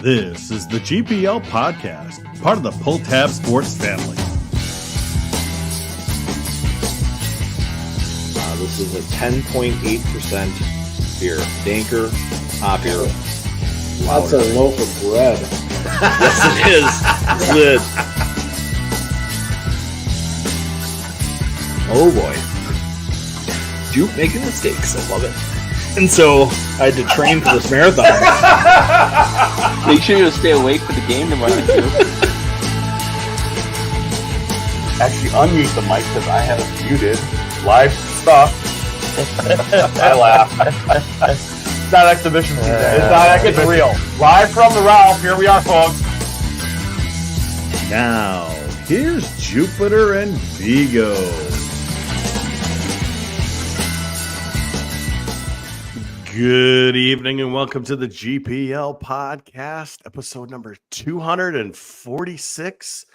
This is the GPL Podcast, part of the Pull Tab Sports family. This is a 10.8% beer. Danker, hop beer. That's a loaf of bread. Yes, it is. Good. Oh, boy. Duke making mistakes. I love it. And so I had to train for this marathon. Make sure you stay awake for the game tomorrow, too. Actually, unmute the mic because I have it muted. Live stuff. I laugh. It's not exhibition. It's real. Live from the Ralph. Here we are, folks. Now, here's Jupiter and Vigo. Good evening and welcome to the GPL Podcast, episode number 246.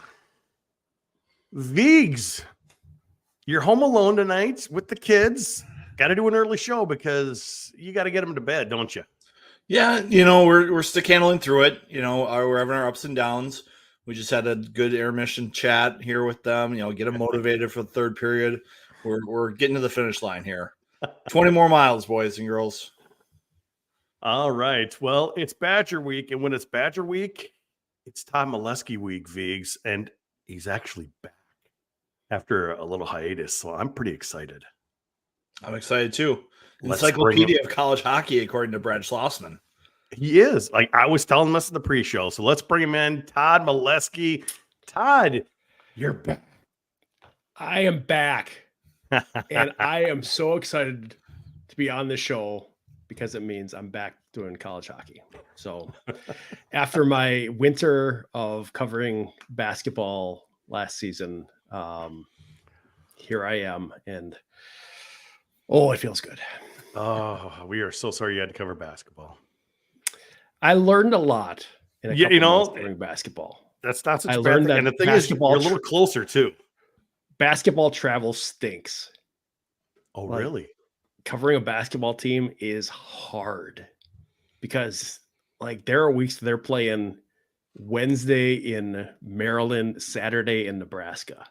Vigs, you're home alone tonight with the kids. Got to do an early show because you got to get them to bed, don't you? Yeah, we're stick handling through it. We're having our ups and downs. We just had a good intermission chat here with them. Get them motivated for the third period. We're getting to the finish line here. 20 more miles, boys and girls. All right. Well, it's Badger Week, and when it's Badger Week, it's Todd Milewski Week, Vigs, and he's actually back after a little hiatus. So I'm pretty excited. I'm excited too. Encyclopedia of college hockey, according to Brad Schlossman. He is. Like I was telling us in the pre-show. So let's bring him in. Todd Milewski. Todd, you're back. I am back. And I am so excited to be on the show because it means I'm back doing college hockey. So after my winter of covering basketball last season, here I am. And it feels good. Oh, we are so sorry you had to cover basketball. I learned a lot in a couple months covering basketball. That's not such a bad thing. And the thing is, you're a little closer too. Basketball travel stinks. Oh, really? Covering a basketball team is hard because there are weeks they're playing Wednesday in Maryland, Saturday in Nebraska.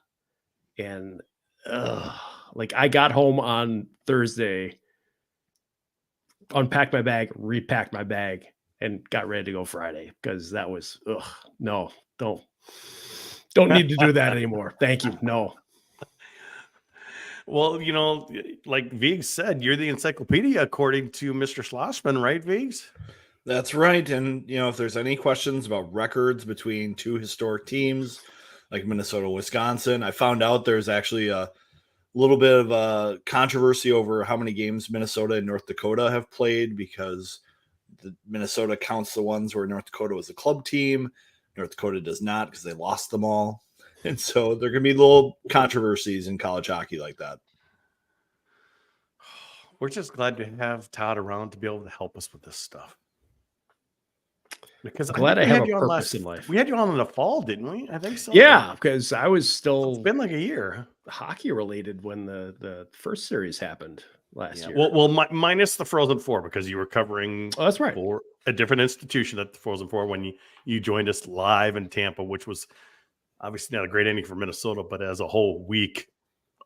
And I got home on Thursday, unpacked my bag, repacked my bag, and got ready to go Friday because that was, no, don't need to do that anymore. Thank you. No. Well, like Vigs said, you're the encyclopedia according to Mr. Schlossman, right, Vigs? That's right. And, if there's any questions about records between two historic teams like Minnesota, Wisconsin, I found out there's actually a little bit of a controversy over how many games Minnesota and North Dakota have played because Minnesota counts the ones where North Dakota was a club team. North Dakota does not because they lost them all. And so there can be little controversies in college hockey like that. We're just glad to have Todd around to be able to help us with this stuff. Because glad I have a purpose in life. We had you on in the fall, didn't we? I think so. Yeah, because I was still. It's been like a year. Hockey related when the first series happened last year. Well, minus the Frozen Four because you were covering. Oh, that's right. For a different institution at the Frozen Four when you joined us live in Tampa, which was obviously not a great ending for Minnesota, but as a whole week,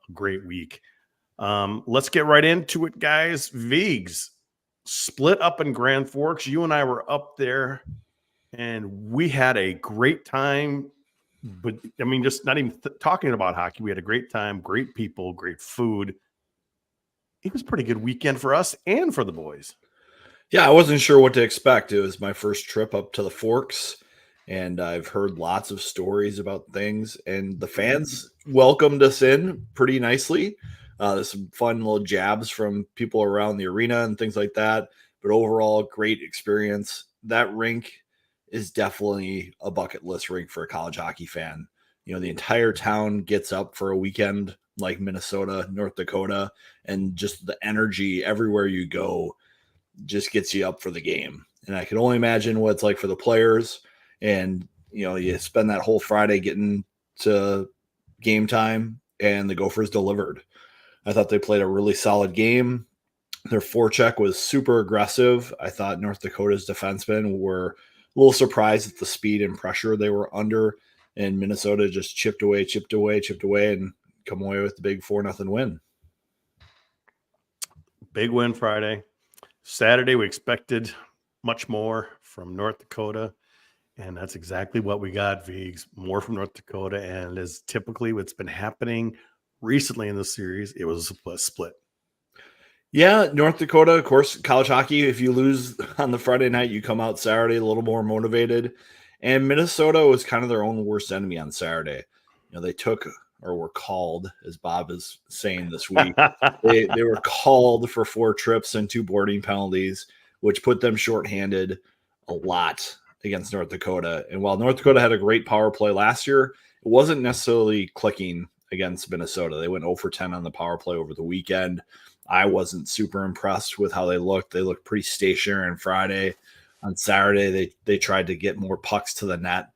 a great week. Let's get right into it, guys. Vigs split up in Grand Forks. You and I were up there, and we had a great time. But I mean, just not even talking about hockey. We had a great time, great people, great food. It was a pretty good weekend for us and for the boys. Yeah, I wasn't sure what to expect. It was my first trip up to the Forks, and I've heard lots of stories about things, and the fans welcomed us in pretty nicely. There's some fun little jabs from people around the arena and things like that, but overall, great experience. That rink is definitely a bucket list rink for a college hockey fan. The entire town gets up for a weekend like Minnesota, North Dakota, and just the energy everywhere you go just gets you up for the game. And I can only imagine what it's like for the players. And, you spend that whole Friday getting to game time, and the Gophers delivered. I thought they played a really solid game. Their forecheck was super aggressive. I thought North Dakota's defensemen were little surprised at the speed and pressure they were under, and Minnesota just chipped away, and come away with the big 4-0 win. Big win Friday. Saturday, we expected much more from North Dakota, and that's exactly what we got, Vigs. More from North Dakota, and as typically what's been happening recently in the series, it was a split. Yeah, North Dakota, of course, college hockey, if you lose on the Friday night, you come out Saturday a little more motivated. And Minnesota was kind of their own worst enemy on Saturday. They took, or were called, as Bob is saying this week, they were called for 4 trips and 2 boarding penalties, which put them shorthanded a lot against North Dakota. And while North Dakota had a great power play last year, it wasn't necessarily clicking against Minnesota. They went 0 for 10 on the power play over the weekend. I wasn't super impressed with how they looked. They looked pretty stationary on Friday. On Saturday, they tried to get more pucks to the net.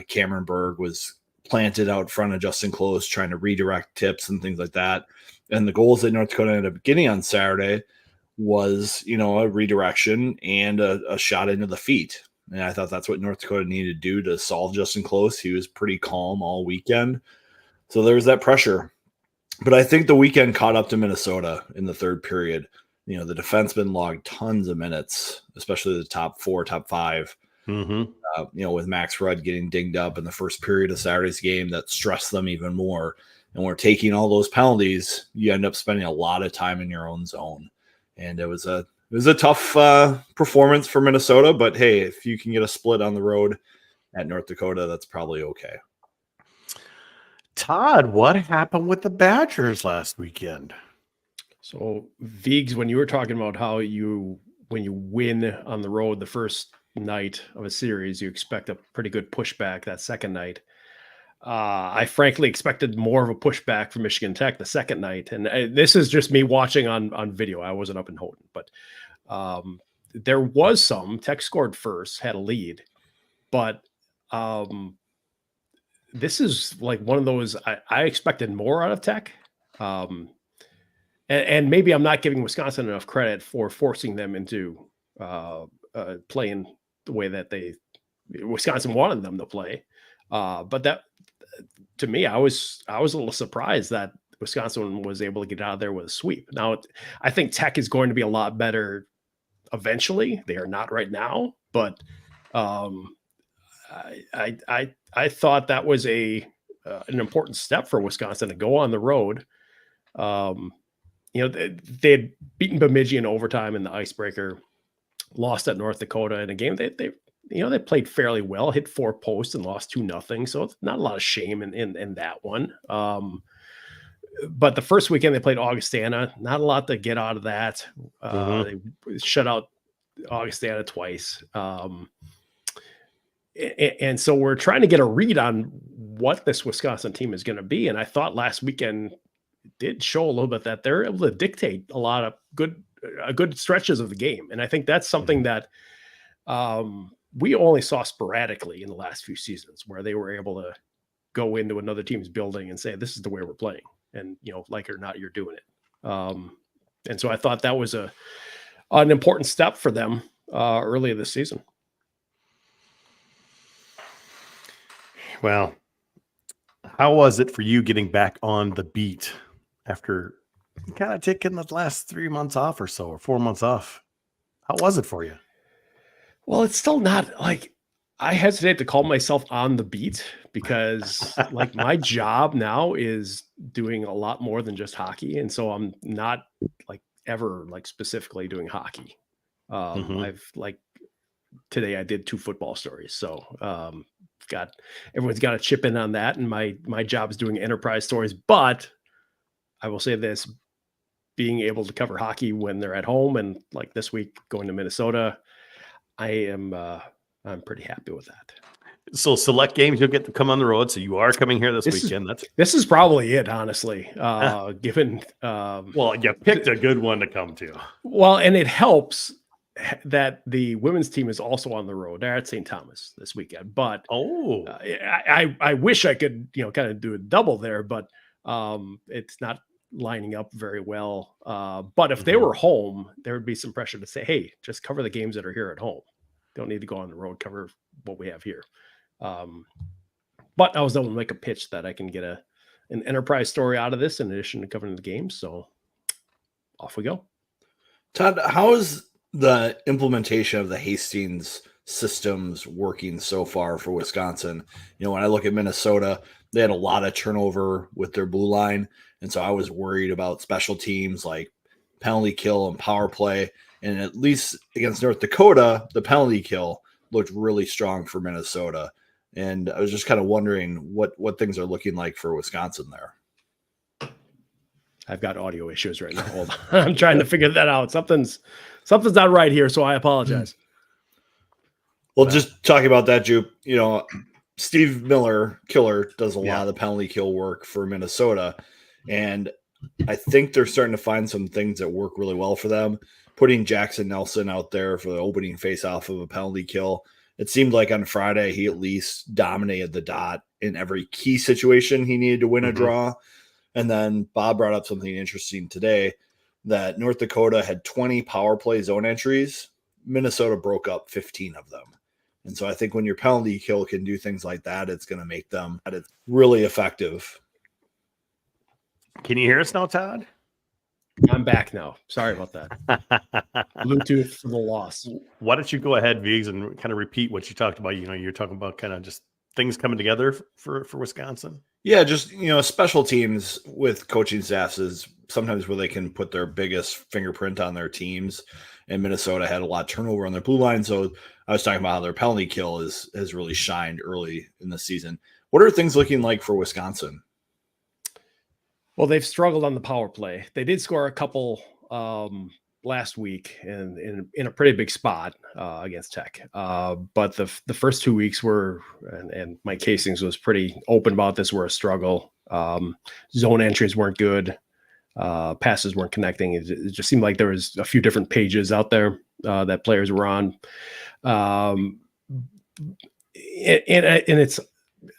Cameron Berg was planted out front of Justin Close, trying to redirect tips and things like that. And the goals that North Dakota ended up getting on Saturday was, a redirection and a shot into the feet. And I thought that's what North Dakota needed to do to solve Justin Close. He was pretty calm all weekend. So there was that pressure. But I think the weekend caught up to Minnesota in the third period. The defensemen logged tons of minutes, especially the top 4, top 5. Mm-hmm. With Max Rudd getting dinged up in the first period of Saturday's game, that stressed them even more. And we're taking all those penalties. You end up spending a lot of time in your own zone. And it was a tough performance for Minnesota. But hey, if you can get a split on the road at North Dakota, that's probably okay. Todd, what happened with the Badgers last weekend? So, Vigs, when you were talking about how when you win on the road the first night of a series, you expect a pretty good pushback that second night. I frankly expected more of a pushback from Michigan Tech the second night. And this is just me watching on video. I wasn't up in Houghton, but there was some. Tech scored first, had a lead. But this is like one of those, I expected more out of Tech. And maybe I'm not giving Wisconsin enough credit for forcing them into playing the way that Wisconsin wanted them to play. But that, to me, I was a little surprised that Wisconsin was able to get out of there with a sweep. Now, I think Tech is going to be a lot better eventually. They are not right now, but I thought that was an important step for Wisconsin to go on the road. They had beaten Bemidji in overtime in the icebreaker, lost at North Dakota in a game they played fairly well, hit 4 posts and lost 2-0. So it's not a lot of shame in that one. But the first weekend they played Augustana, not a lot to get out of that. They shut out Augustana twice. And so we're trying to get a read on what this Wisconsin team is going to be. And I thought last weekend did show a little bit that they're able to dictate a lot of good stretches of the game. And I think that's something that we only saw sporadically in the last few seasons, where they were able to go into another team's building and say, this is the way we're playing. And, like it or not, you're doing it. And so I thought that was an important step for them earlier this season. Well, how was it for you getting back on the beat after kind of taking the last 3 months off or so, or 4 months off? How was it for you? Well, it's still not like, I hesitate to call myself on the beat, because like my job now is doing a lot more than just hockey. And so I'm not like ever like specifically doing hockey. I've like today I did 2 football stories. So everyone's got to chip in on that. And my job is doing enterprise stories, but I will say this, being able to cover hockey when they're at home, and like this week going to Minnesota, I'm pretty happy with that. So select games, you'll get to come on the road. So you are coming here this weekend. This is probably it, honestly, given, well, you picked a good one to come to. Well, and it helps that the women's team is also on the road. They're at St. Thomas this weekend, but I wish I could, kind of do a double there, but it's not lining up very well. But if they were home, there would be some pressure to say, hey, just cover the games that are here at home. don't need to go on the road, cover what we have here. But I was able to make a pitch that I can get an enterprise story out of this in addition to covering the game. So off we go. Todd, how is the implementation of the Hastings systems working so far for Wisconsin? You know, when I look at Minnesota, they had a lot of turnover with their blue line. And so I was worried about special teams like penalty kill and power play. And at least against North Dakota, the penalty kill looked really strong for Minnesota. And I was just kind of wondering what things are looking like for Wisconsin there. I've got audio issues right now. Hold on. I'm trying to figure that out. Something's not right here, so I apologize. Well, just talking about that, Jupe, you know, Steve Miller, killer, does a lot of the penalty kill work for Minnesota. And I think they're starting to find some things that work really well for them. Putting Jackson Nelson out there for the opening face-off of a penalty kill. It seemed like on Friday he at least dominated the dot in every key situation he needed to win a draw. And then Bob brought up something interesting today, that North Dakota had 20 power play zone entries. Minnesota broke up 15 of them. And so I think when your penalty kill can do things like that, it's going to make them really effective. Can you hear us now, Todd? I'm back now. Sorry about that. Bluetooth for the loss. Why don't you go ahead, Viggs, and kind of repeat what you talked about? You know, you're talking about kind of just things coming together for Wisconsin. Yeah, just, you know, special teams with coaching staffs is sometimes where they can put their biggest fingerprint on their teams. And Minnesota had a lot of turnover on their blue line. So I was talking about how their penalty kill has really shined early in the season. What are things looking like for Wisconsin? Well, they've struggled on the power play. They did score a couple last week in a pretty big spot against Tech. But the first 2 weeks were, and Mike Hastings was pretty open about this, were a struggle. Zone entries weren't good. Passes weren't connecting. It just seemed like there was a few different pages out there that players were on. And it's,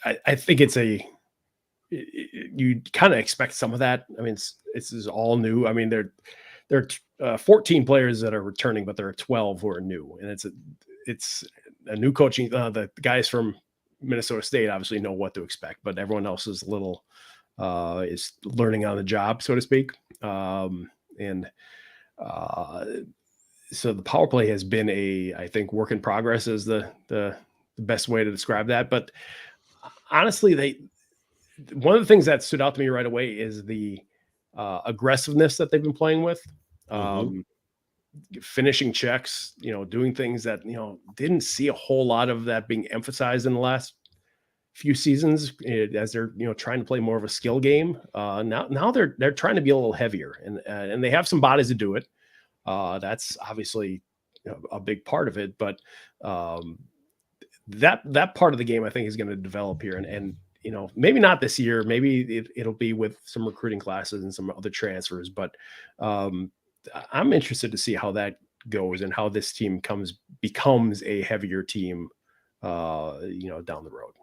I think it's you kind of expect some of that. I mean, it's is all new. I mean, there are 14 players that are returning, but there are 12 who are new, and it's a new coaching. The guys from Minnesota State obviously know what to expect, but everyone else is is learning on the job, so to speak. So the power play has been I think work in progress is the best way to describe that. But honestly, one of the things that stood out to me right away is the aggressiveness that they've been playing with, finishing checks, you know, doing things that, you know, didn't see a whole lot of that being emphasized in the last few seasons as they're, you know, trying to play more of a skill game. Now they're trying to be a little heavier, and they have some bodies to do it. That's obviously a big part of it, but that part of the game I think is going to develop here, and you know, maybe not this year, maybe it'll be with some recruiting classes and some other transfers, but I'm interested to see how that goes and how this team becomes a heavier team, you know, down the road.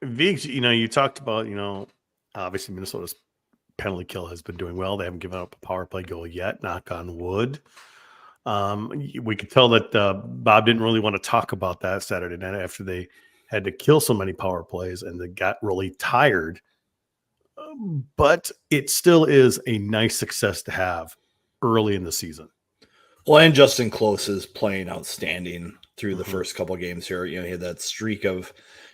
Viggs, you know, you talked about, you know, obviously Minnesota's penalty kill has been doing well. They haven't given up a power play goal yet, knock on wood. We could tell that Bob didn't really want to talk about that Saturday night after they had to kill so many power plays and they got really tired. But it still is a nice success to have early in the season. Well, and Justin Close is playing outstanding through the first couple of games here. You know, he had that streak of,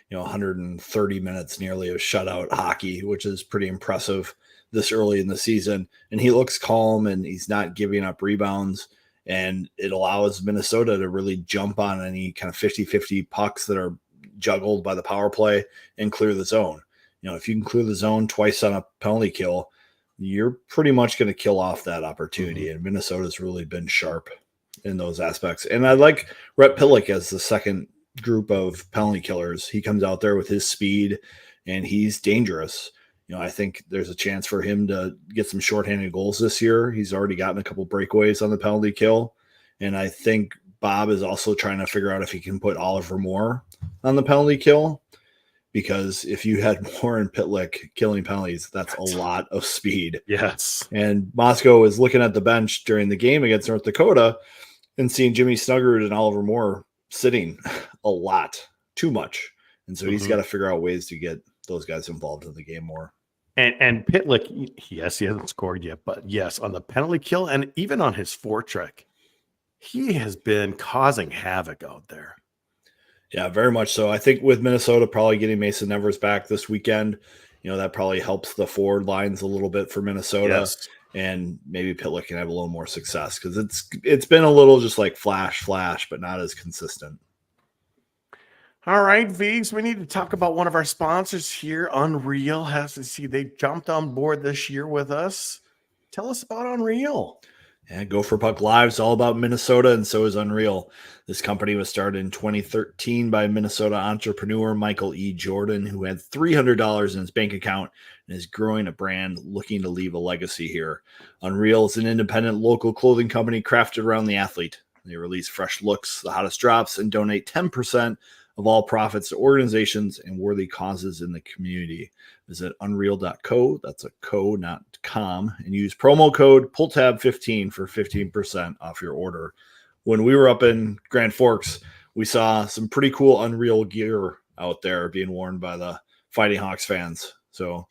you know, 130 minutes nearly of shutout hockey, which is pretty impressive this early in the season. And he looks calm and he's not giving up rebounds. And it allows Minnesota to really jump on any kind of 50-50 pucks that are juggled by the power play and clear the zone. You know, if you can clear the zone twice on a penalty kill, you're pretty much going to kill off that opportunity. And Minnesota's really been sharp in those aspects. And I like Rhett Pillick as the second group of penalty killers. He comes out there with his speed and he's dangerous. You know, I think there's a chance for him to get some shorthanded goals this year. He's already gotten a couple breakaways on the penalty kill. And I think Bob is also trying to figure out if he can put Oliver Moore on the penalty kill, because if you had Moore and Pitlick killing penalties, that's a lot of speed. Yes. And Moscow is looking at the bench during the game against North Dakota and seeing Jimmy Snuggerud and Oliver Moore sitting a lot, too much. And so he's Mhm. got to figure out ways to get those guys involved in the game more. And Pitlick, yes, he hasn't scored yet, but yes, on the penalty kill and even on his forecheck, he has been causing havoc out there. Yeah, very much so. I think with Minnesota probably getting Mason Nevers back this weekend, that probably helps the forward lines a little bit for Minnesota. Yes. And maybe Pitlick can have a little more success because it's been a little just like flash, but not as consistent. All right, Vigs, we need to talk about one of our sponsors here, Unreal. Has to see they jumped on board this year with us. Tell us about Unreal. Yeah, Gopher Puck Live is all about Minnesota, and so is Unreal. This company was started in 2013 by Minnesota entrepreneur Michael E. Jordan, who had $300 in his bank account and is growing a brand looking to leave a legacy here. Unreal is an independent local clothing company crafted around the athlete. They release fresh looks, the hottest drops, and donate 10% of all profits to organizations and worthy causes in the community. Visit unreal.co, that's a co, not com, and use promo code PULLTAB15 for 15% off your order. When we were up in Grand Forks, we saw some pretty cool Unreal gear out there being worn by the Fighting Hawks fans. So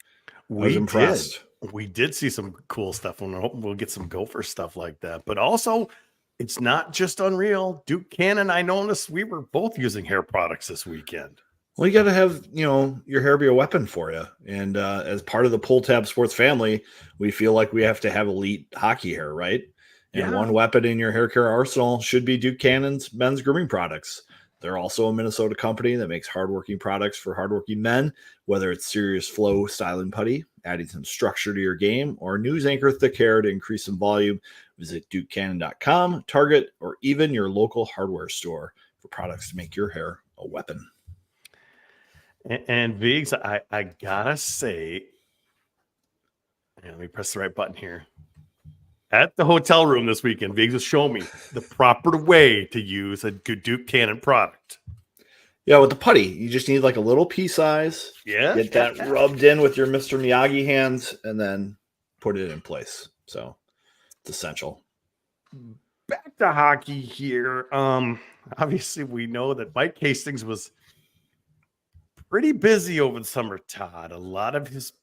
I was impressed. We did see some cool stuff. We'll get some Gopher stuff like that. But also, it's not just Unreal. Duke Cannon, I noticed we were both using hair products this weekend. Well, you got to have, your hair be a weapon for you. And as part of the Pull Tab Sports family, we feel like we have to have elite hockey hair, right? And one weapon in your hair care arsenal should be Duke Cannon's men's grooming products. They're also a Minnesota company that makes hardworking products for hardworking men, whether it's serious flow styling putty, adding some structure to your game, or news anchor thick hair to increase some volume. Visit DukeCannon.com, Target, or even your local hardware store for products to make your hair a weapon. And Viggs, I gotta say, let me press the right button here. At the hotel room this weekend, Viggs will show me the proper way to use a good Duke Cannon product. Yeah, with the putty, you just need like a little pea size. Yeah. Get that rubbed in with your Mr. Miyagi hands and then put it in place. So it's essential. Back to hockey here. Obviously, we know that Mike Hastings was pretty busy over the summer, Todd. A lot of his,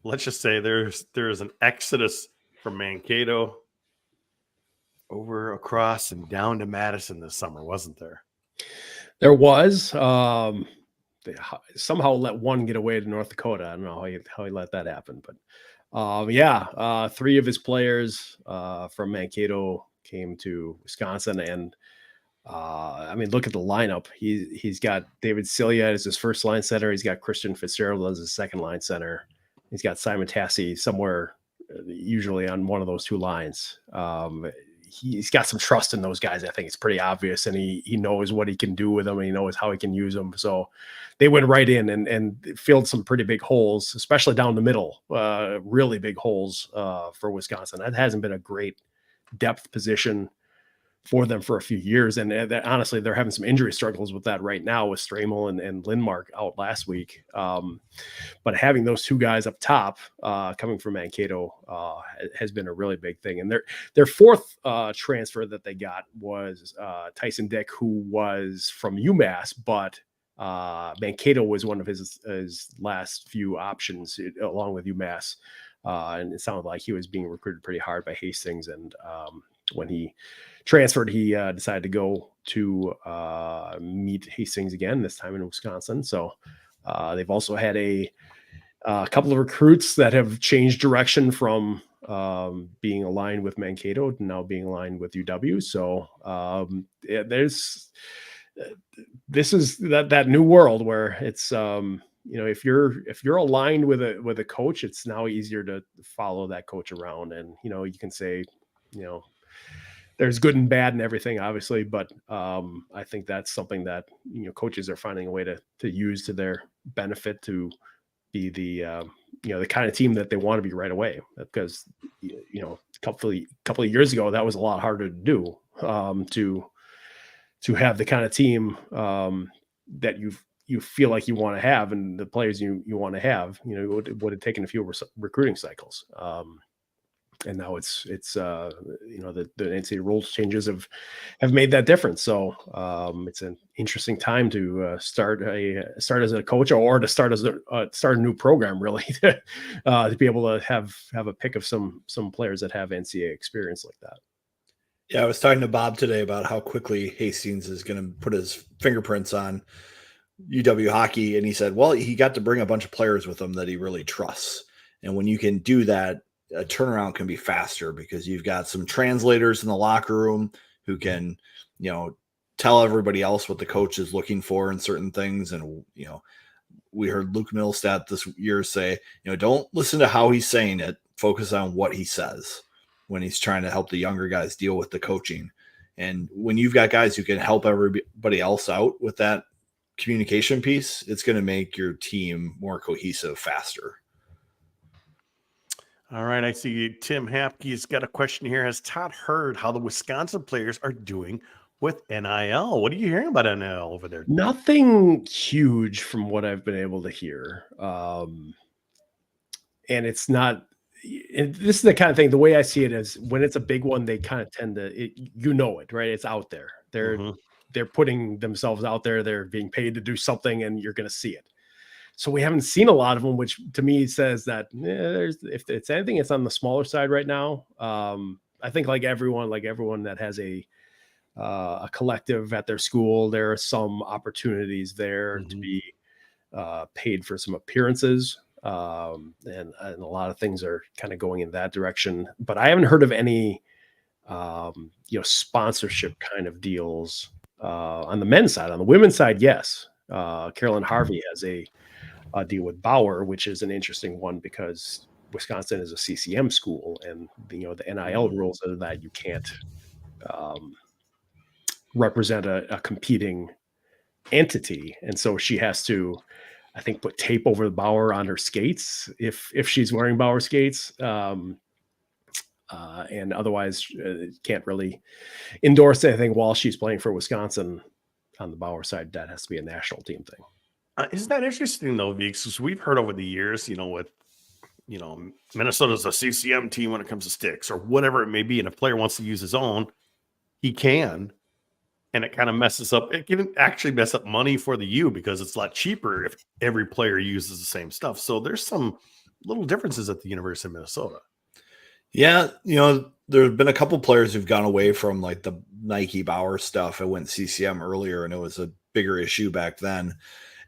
let's just say there's an exodus from Mankato over across and down to Madison this summer, wasn't there? There was. They somehow let one get away to North Dakota. I don't know how he let that happen, but three of his players from Mankato came to Wisconsin, and look at the lineup. He's got David Celia as his first line center. He's got Christian Fitzgerald as his second line center. He's got Simon Tassi somewhere, usually on one of those two lines. He's got some trust in those guys. I think it's pretty obvious, and he knows what he can do with them, and he knows how he can use them. So they went right in and filled some pretty big holes, especially down the middle, really big holes for Wisconsin. That hasn't been a great depth position for them for a few years. And honestly, they're having some injury struggles with that right now with Stramel and Lindmark out last week. But having those two guys up top coming from Mankato has been a really big thing. And their fourth transfer that they got was Tyson Dick, who was from UMass, but Mankato was one of his last few options along with UMass. And it sounded like he was being recruited pretty hard by Hastings. And when he transferred, he decided to go to meet Hastings again, this time in Wisconsin. So they've also had a couple of recruits that have changed direction from being aligned with Mankato to now being aligned with UW. So this is that new world where it's if you're aligned with a coach, it's now easier to follow that coach around, and you can say there's good and bad and everything, obviously, but I think that's something that coaches are finding a way to use to their benefit to be the kind of team that they want to be right away. Because a couple of years ago that was a lot harder to do, to have the kind of team that you feel like you want to have and the players you want to have. It would have taken a few recruiting cycles. and now it's the NCAA rules changes have made that difference. So it's an interesting time to start as a coach or to start a new program, really, to be able to have a pick of some players that have NCAA experience like that. Yeah, I was talking to Bob today about how quickly Hastings is going to put his fingerprints on UW hockey, and he said, well, he got to bring a bunch of players with him that he really trusts. And when you can do that, a turnaround can be faster because you've got some translators in the locker room who can, tell everybody else what the coach is looking for in certain things. And, we heard Luke Middlestat this year say, don't listen to how he's saying it. Focus on what he says when he's trying to help the younger guys deal with the coaching. And when you've got guys who can help everybody else out with that communication piece, it's going to make your team more cohesive faster. All right. I see Tim Hapke's got a question here. Has Todd heard how the Wisconsin players are doing with NIL? What are you hearing about NIL over there? Nothing huge from what I've been able to hear. And it's not, and this is the kind of thing, the way I see it is when it's a big one, they kind of tend to, it, right? It's out there. They're putting themselves out there. They're being paid to do something and you're going to see it. So we haven't seen a lot of them, which to me says that if it's anything, it's on the smaller side right now. I think like everyone that has a collective at their school, there are some opportunities there to be paid for some appearances. And a lot of things are kind of going in that direction, but I haven't heard of any, sponsorship kind of deals on the men's side. On the women's side, yes. Carolyn Harvey has a deal with Bauer, which is an interesting one because Wisconsin is a CCM school, and the NIL rules are that you can't represent a competing entity, and so she has to, I think, put tape over the Bauer on her skates if she's wearing Bauer skates, and otherwise can't really endorse anything while she's playing for Wisconsin on the Bauer side. That has to be a national team thing. Isn't that interesting though, because we've heard over the years, with Minnesota's a CCM team when it comes to sticks or whatever it may be, and if a player wants to use his own, he can, and it kind of messes up. It can actually mess up money for the U because it's a lot cheaper if every player uses the same stuff. So there's some little differences at the University of Minnesota. Yeah, there's been a couple players who've gone away from like the Nike Bauer stuff. I went CCM earlier, and it was a bigger issue back then.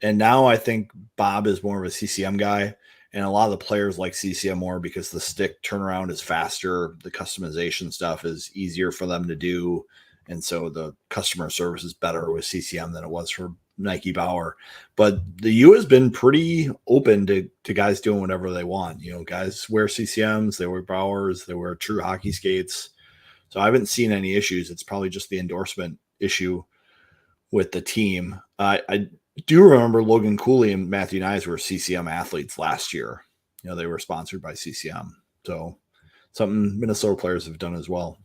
And now I think Bob is more of a CCM guy, and a lot of the players like CCM more because the stick turnaround is faster. The customization stuff is easier for them to do. And so the customer service is better with CCM than it was for Nike Bauer. But the U has been pretty open to guys doing whatever they want. Guys wear CCMs, they wear Bauers, they wear true hockey skates. So I haven't seen any issues. It's probably just the endorsement issue with the team. I do remember Logan Cooley and Matthew Nyes were CCM athletes last year. They were sponsored by CCM. So something Minnesota players have done as well.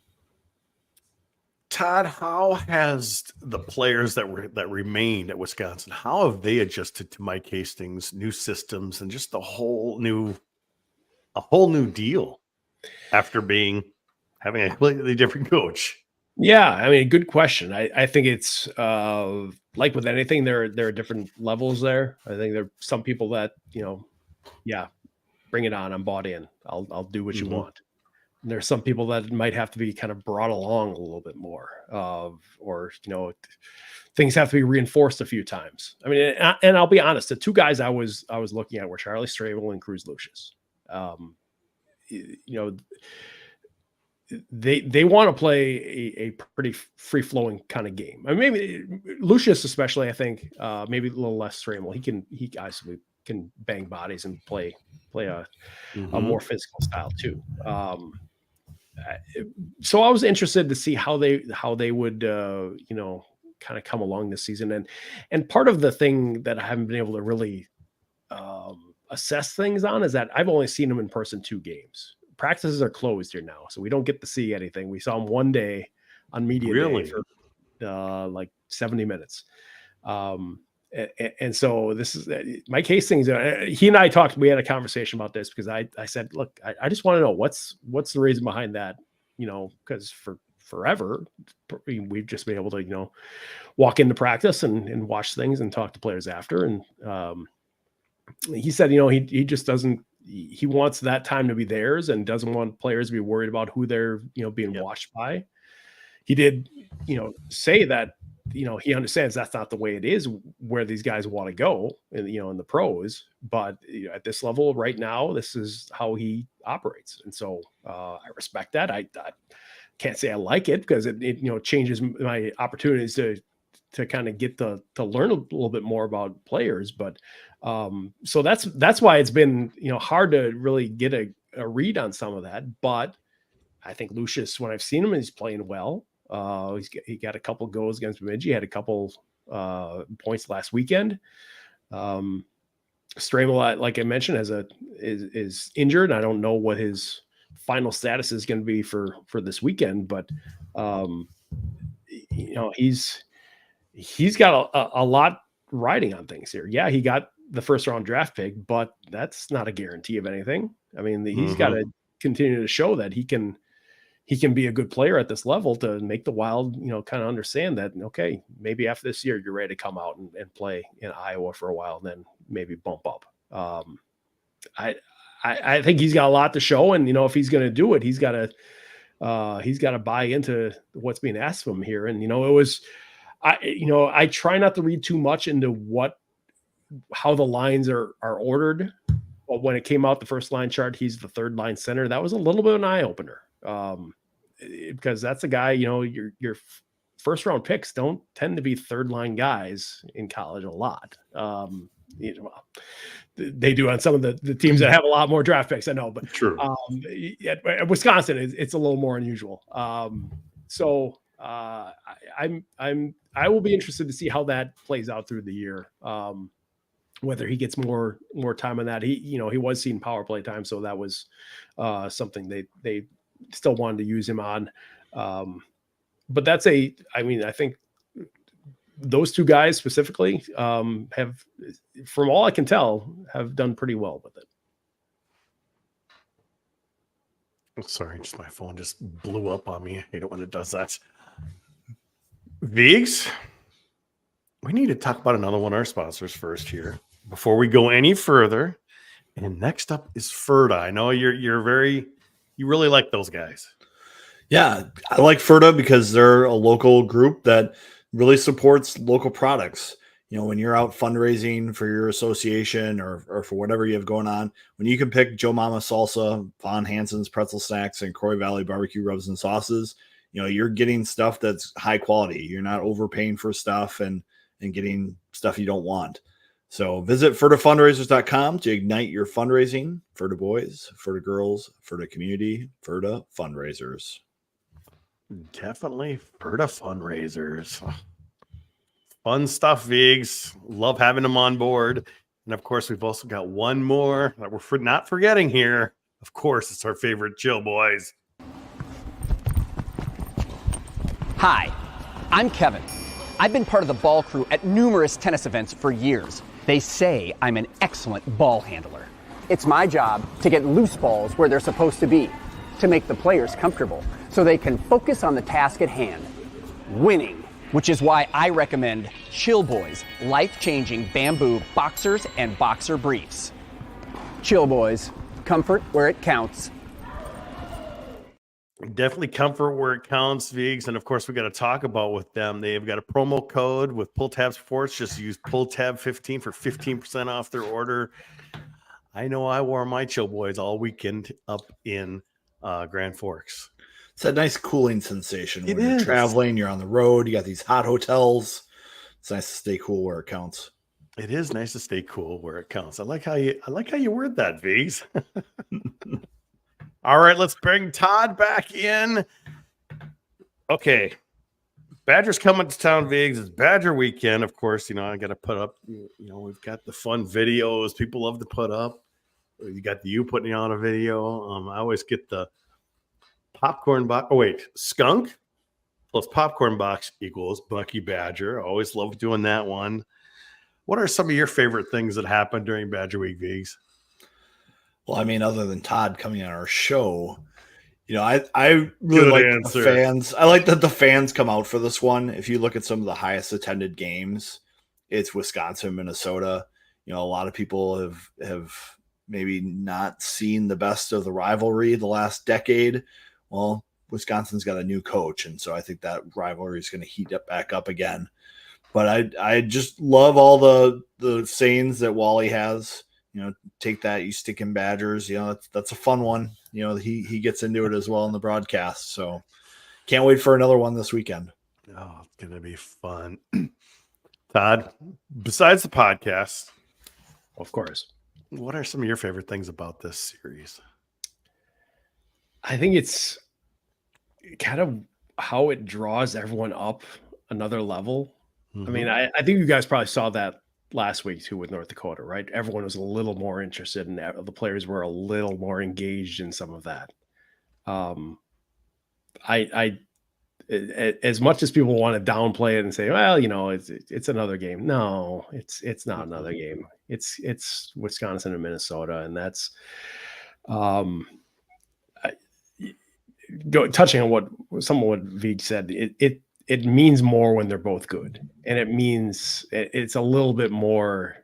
Todd, how has the players that remained at Wisconsin, how have they adjusted to Mike Hastings' new systems and just a whole new deal after having a completely different coach? Yeah, I mean, good question. I think it's like with anything, there are different levels there. I think there are some people that, bring it on. I'm bought in. I'll do what you want. And there's some people that might have to be kind of brought along a little bit more, or things have to be reinforced a few times. I mean, and I'll be honest, the two guys I was looking at were Charlie Strabel and Cruz Lucius. They want to play a pretty free flowing kind of game. I mean, maybe Lucius, especially, I think, maybe a little less Strabel. He obviously can bang bodies and play a more physical style too. So I was interested to see how they would, kind of come along this season. And part of the thing that I haven't been able to really assess things on is that I've only seen them in person 2 games. Practices are closed here now, so we don't get to see anything. We saw them one day on media day for like 70 minutes. And so this is Mike Hastings. He and I talked. We had a conversation about this because I said, look, I just want to know what's the reason behind that. Because for forever we've just been able to walk into practice and watch things and talk to players after. And he said, he just doesn't. He wants that time to be theirs and doesn't want players to be worried about who they're being watched by. He did say that. He understands that's not the way it is where these guys want to go in the pros, but at this level right now, this is how he operates. And so I respect that. I can't say I like it because it changes my opportunities to kind of get to learn a little bit more about players. But so that's why it's been, hard to really get a read on some of that. But I think Lucius, when I've seen him, he's playing well. He got a couple goals against Bemidji, had a couple points last weekend. Stramel, like I mentioned, is injured. I don't know what his final status is going to be for this weekend, but he's got a lot riding on things here. Yeah, he got the first round draft pick, but that's not a guarantee of anything. I mean, he's got to continue to show that he can be a good player at this level to make the Wild, kind of understand that, okay, maybe after this year, you're ready to come out and play in Iowa for a while, and then maybe bump up. I think he's got a lot to show, and, if he's going to do it, he's got to buy into what's being asked of him here. And, I try not to read too much into how the lines are ordered. But when it came out, the first line chart, he's the third line center. That was a little bit of an eye opener. Because that's a guy, your first round picks don't tend to be third line guys in college a lot. They do on some of the teams that have a lot more draft picks, I know, but True. At Wisconsin, it's a little more unusual. So I will be interested to see how that plays out through the year. Whether he gets more time on that. He was seeing power play time, so that was something they still wanted to use him on. But I think those two guys specifically have, from all I can tell, have done pretty well with it. Sorry, just my phone just blew up on me. I hate it when it does that. Viggs, we need to talk about another one of our sponsors first here before we go any further. And next up is Ferda. I know you really like those guys. Yeah, I like Ferda because they're a local group that really supports local products. When you're out fundraising for your association or for whatever you have going on, when you can pick Joe Mama Salsa, Von Hansen's Pretzel Snacks, and Croy Valley Barbecue Rubs and Sauces, you're getting stuff that's high quality. You're not overpaying for stuff and getting stuff you don't want. So visit FerdaFundraisers.com to ignite your fundraising. Ferda boys, Ferda girls, Ferda community, Ferda fundraisers. Definitely Ferda fundraisers. Fun stuff, Viggs. Love having them on board. And of course, we've also got one more that we're not forgetting here. Of course, it's our favorite Chill Boys. Hi, I'm Kevin. I've been part of the ball crew at numerous tennis events for years. They say I'm an excellent ball handler. It's my job to get loose balls where they're supposed to be, to make the players comfortable, so they can focus on the task at hand, winning, which is why I recommend Chill Boys life-changing bamboo boxers and boxer briefs. Chill Boys, comfort where it counts. Definitely comfort where it counts, Viggs. And of course, we got to talk about with them. They've got a promo code with Pull Tab Sports. Just use Pull Tab 15 for 15% off their order. I know I wore my Chill Boys all weekend up in Grand Forks. It's a nice cooling sensation when It you're is. traveling, you're on the road, you got these hot hotels. It's nice to stay cool where it counts. It is nice to stay cool where it counts. I like how you word that, Viggs. All right, let's bring Todd back in. Okay. Badger's coming to town, Viggs. It's Badger weekend. Of course, I got to put up, we've got the fun videos people love to put up. You got you putting on a video. I always get the popcorn box. Oh, wait, skunk plus popcorn box equals Bucky Badger. I always love doing that one. What are some of your favorite things that happened during Badger Week, Vigs? Well, I mean, other than Todd coming on our show, I really Good like answer. the fans. I like that the fans come out for this one. If you look at some of the highest attended games, it's Wisconsin, Minnesota. A lot of people have maybe not seen the best of the rivalry the last decade. Well, Wisconsin's got a new coach, and so I think that rivalry is going to heat up back up again. But I just love all the sayings that Wally has. Take that, you stinking Badgers. That's a fun one. He gets into it as well in the broadcast. So can't wait for another one this weekend. Oh, it's gonna be fun. Todd, besides the podcast, Of course. what are some of your favorite things about this series? I think it's kind of how it draws everyone up another level. I mean, I think you guys probably saw that last week too with North Dakota, right? Everyone was a little more interested in that. The players were a little more engaged in some of that. As much as people want to downplay it and say, well, it's another game. No, it's not another game. It's Wisconsin and Minnesota, and that's touching on what Vig said. It means more when they're both good, and it means it's a little bit more.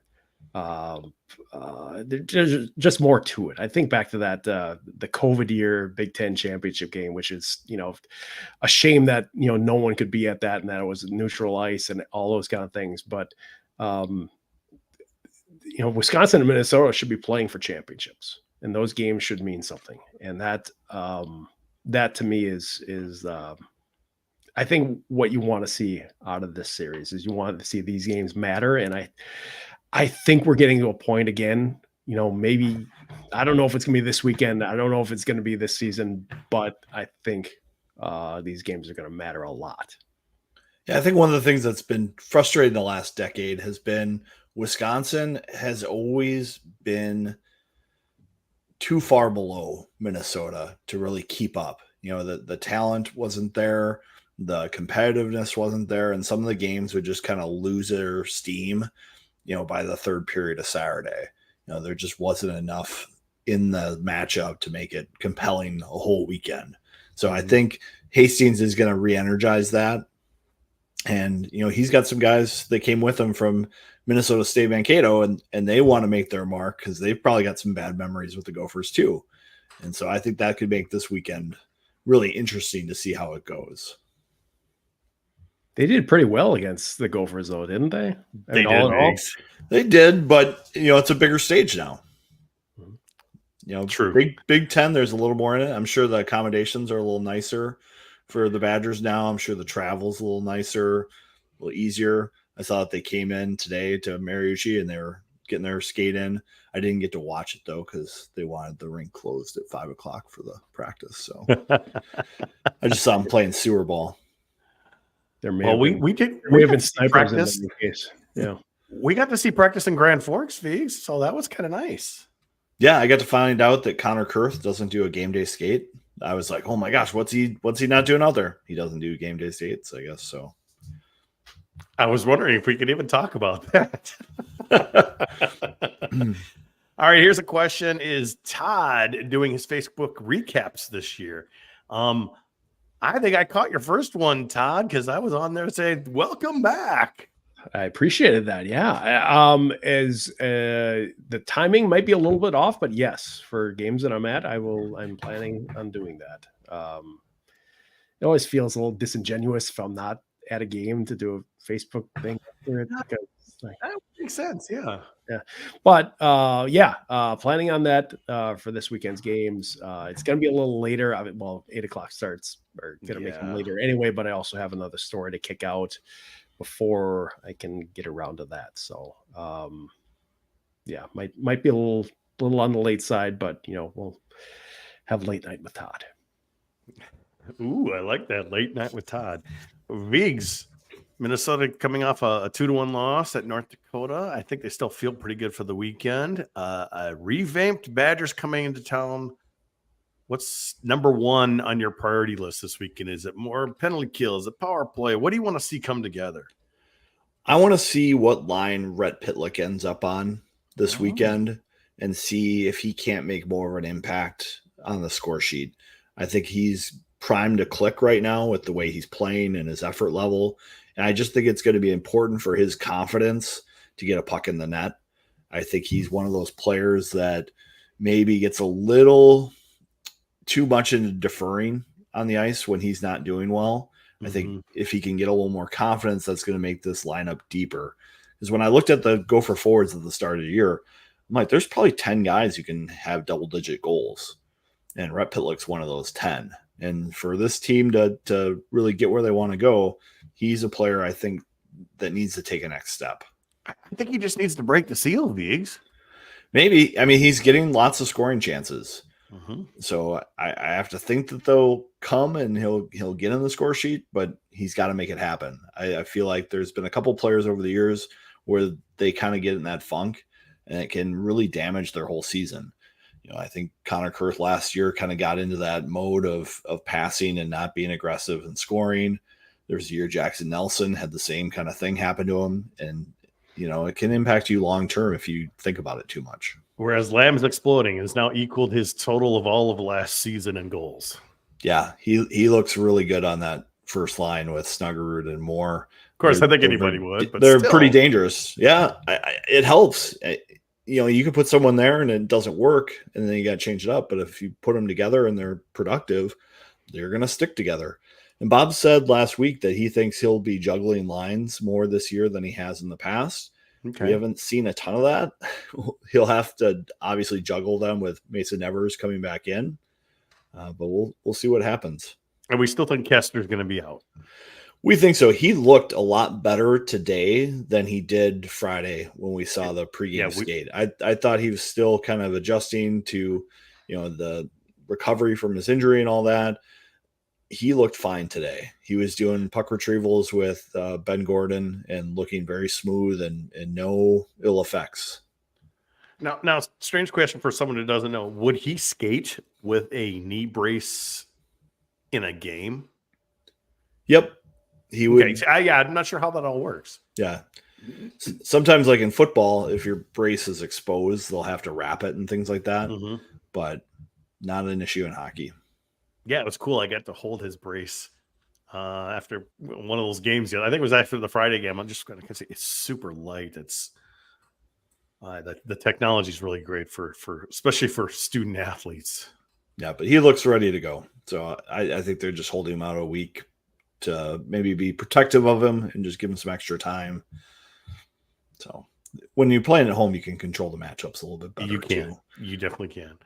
There's just more to it. I think back to that the COVID year Big Ten championship game, which is a shame that no one could be at that, and that it was neutral ice and all those kind of things. But Wisconsin and Minnesota should be playing for championships, and those games should mean something. And that to me is I think what you want to see out of this series is you want to see these games matter. And I think we're getting to a point again, maybe, I don't know if it's going to be this weekend. I don't know if it's going to be this season, but I think these games are going to matter a lot. Yeah, I think one of the things that's been frustrating the last decade has been Wisconsin has always been too far below Minnesota to really keep up. The talent wasn't there. The competitiveness wasn't there, and some of the games would just kind of lose their steam, by the third period of Saturday. There just wasn't enough in the matchup to make it compelling a whole weekend. So I think Hastings is going to re-energize that. And, he's got some guys that came with him from Minnesota State Mankato, and they want to make their mark because they've probably got some bad memories with the Gophers too. And so I think that could make this weekend really interesting to see how it goes. They did pretty well against the Gophers, though, didn't they? They did, but it's a bigger stage now. True. Big Ten, there's a little more in it. I'm sure the accommodations are a little nicer for the Badgers now. I'm sure the travel's a little nicer, a little easier. I saw that they came in today to Mariucci and they were getting their skate in. I didn't get to watch it though because they wanted the rink closed at 5:00 for the practice. So I just saw them playing sewer ball. There may Well, have we have been snipers practice. in that case. Yeah. We got to see practice in Grand Forks, Vigs, so that was kind of nice. Yeah, I got to find out that Connor Kurth doesn't do a game day skate. I was like, oh my gosh, what's he not doing out there? He doesn't do game day skates, I guess so. I was wondering if we could even talk about that. All right, here's a question. Is Todd doing his Facebook recaps this year? I think I caught your first one, Todd, because I was on there saying, welcome back. I appreciated that. Yeah. As the timing might be a little bit off, but yes, for games that I'm at, I'm planning on doing that. It always feels a little disingenuous if I'm not at a game to do a Facebook thing. That makes sense. Yeah. Yeah. But planning on that for this weekend's games. It's going to be a little later. 8:00 starts are going to make them later anyway, but I also have another story to kick out before I can get around to that. So, might be a little on the late side, but we'll have late night with Todd. Ooh, I like that late night with Todd. Vigs, Minnesota coming off a 2-1 loss at North Dakota. I think they still feel pretty good for the weekend. A revamped Badgers coming into town. What's number one on your priority list this weekend? Is it more penalty kills, a power play? What do you want to see come together? I want to see what line Rhett Pitlick ends up on this weekend and see if he can't make more of an impact on the score sheet. I think he's primed to click right now with the way he's playing and his effort level. And I just think it's going to be important for his confidence to get a puck in the net. I think he's one of those players that maybe gets a little too much into deferring on the ice when he's not doing well. I think if he can get a little more confidence, that's going to make this lineup deeper. Because when I looked at the Gopher forwards at the start of the year, I'm like, there's probably 10 guys who can have double-digit goals. And Rhett Pitlick's one of those 10. And for this team to really get where they want to go, he's a player I think that needs to take a next step. I think he just needs to break the seal, Viggs. Maybe. I mean, he's getting lots of scoring chances. So I have to think that they'll come and he'll get in the score sheet, but he's got to make it happen. I feel like there's been a couple players over the years where they kind of get in that funk and it can really damage their whole season. You know, I think Connor Kurth last year kind of got into that mode of passing and not being aggressive and scoring. There's a year Jackson Nelson had the same kind of thing happen to him. And, you know, it can impact you long-term if you think about it too much. Whereas Lamb's Exploding has now equaled his total of all of last season in goals. Yeah, he looks really good on that first line with Snuggerud and Moore. Of course, I think anybody would, but they're still. pretty dangerous. Yeah, it helps. You know, you can put someone there and it doesn't work, and then you got to change it up. But if you put them together and they're productive, they're going to stick together. And Bob said last week that he thinks he'll be juggling lines more this year than he has in the past. Okay. We haven't seen a ton of that. He'll have to obviously juggle them with Mason Evers coming back in, but we'll see what happens. And we still think Kestner's going to be out. We think so. He looked a lot better today than he did Friday when we saw the pregame skate. I thought he was still kind of adjusting to, you know, the recovery from his injury and all that. He looked fine today. He was doing puck retrievals with Ben Gordon and looking very smooth and no ill effects. Now, strange question for someone who doesn't know. Would he skate with a knee brace in a game? Yep. He would. Okay. Yeah, I'm not sure how that all works. Yeah. Sometimes, like in football, if your brace is exposed, they'll have to wrap it and things like that. But not an issue in hockey. Yeah, it was cool. I got to hold his brace after one of those games. I think it was after the Friday game. I'm just going to say it's super light. It's the technology is really great for especially for student athletes. Yeah, but he looks ready to go. So I think they're just holding him out a week to maybe be protective of him and just give him some extra time. So when you're playing at home, you can control the matchups a little bit better. You can. You definitely can.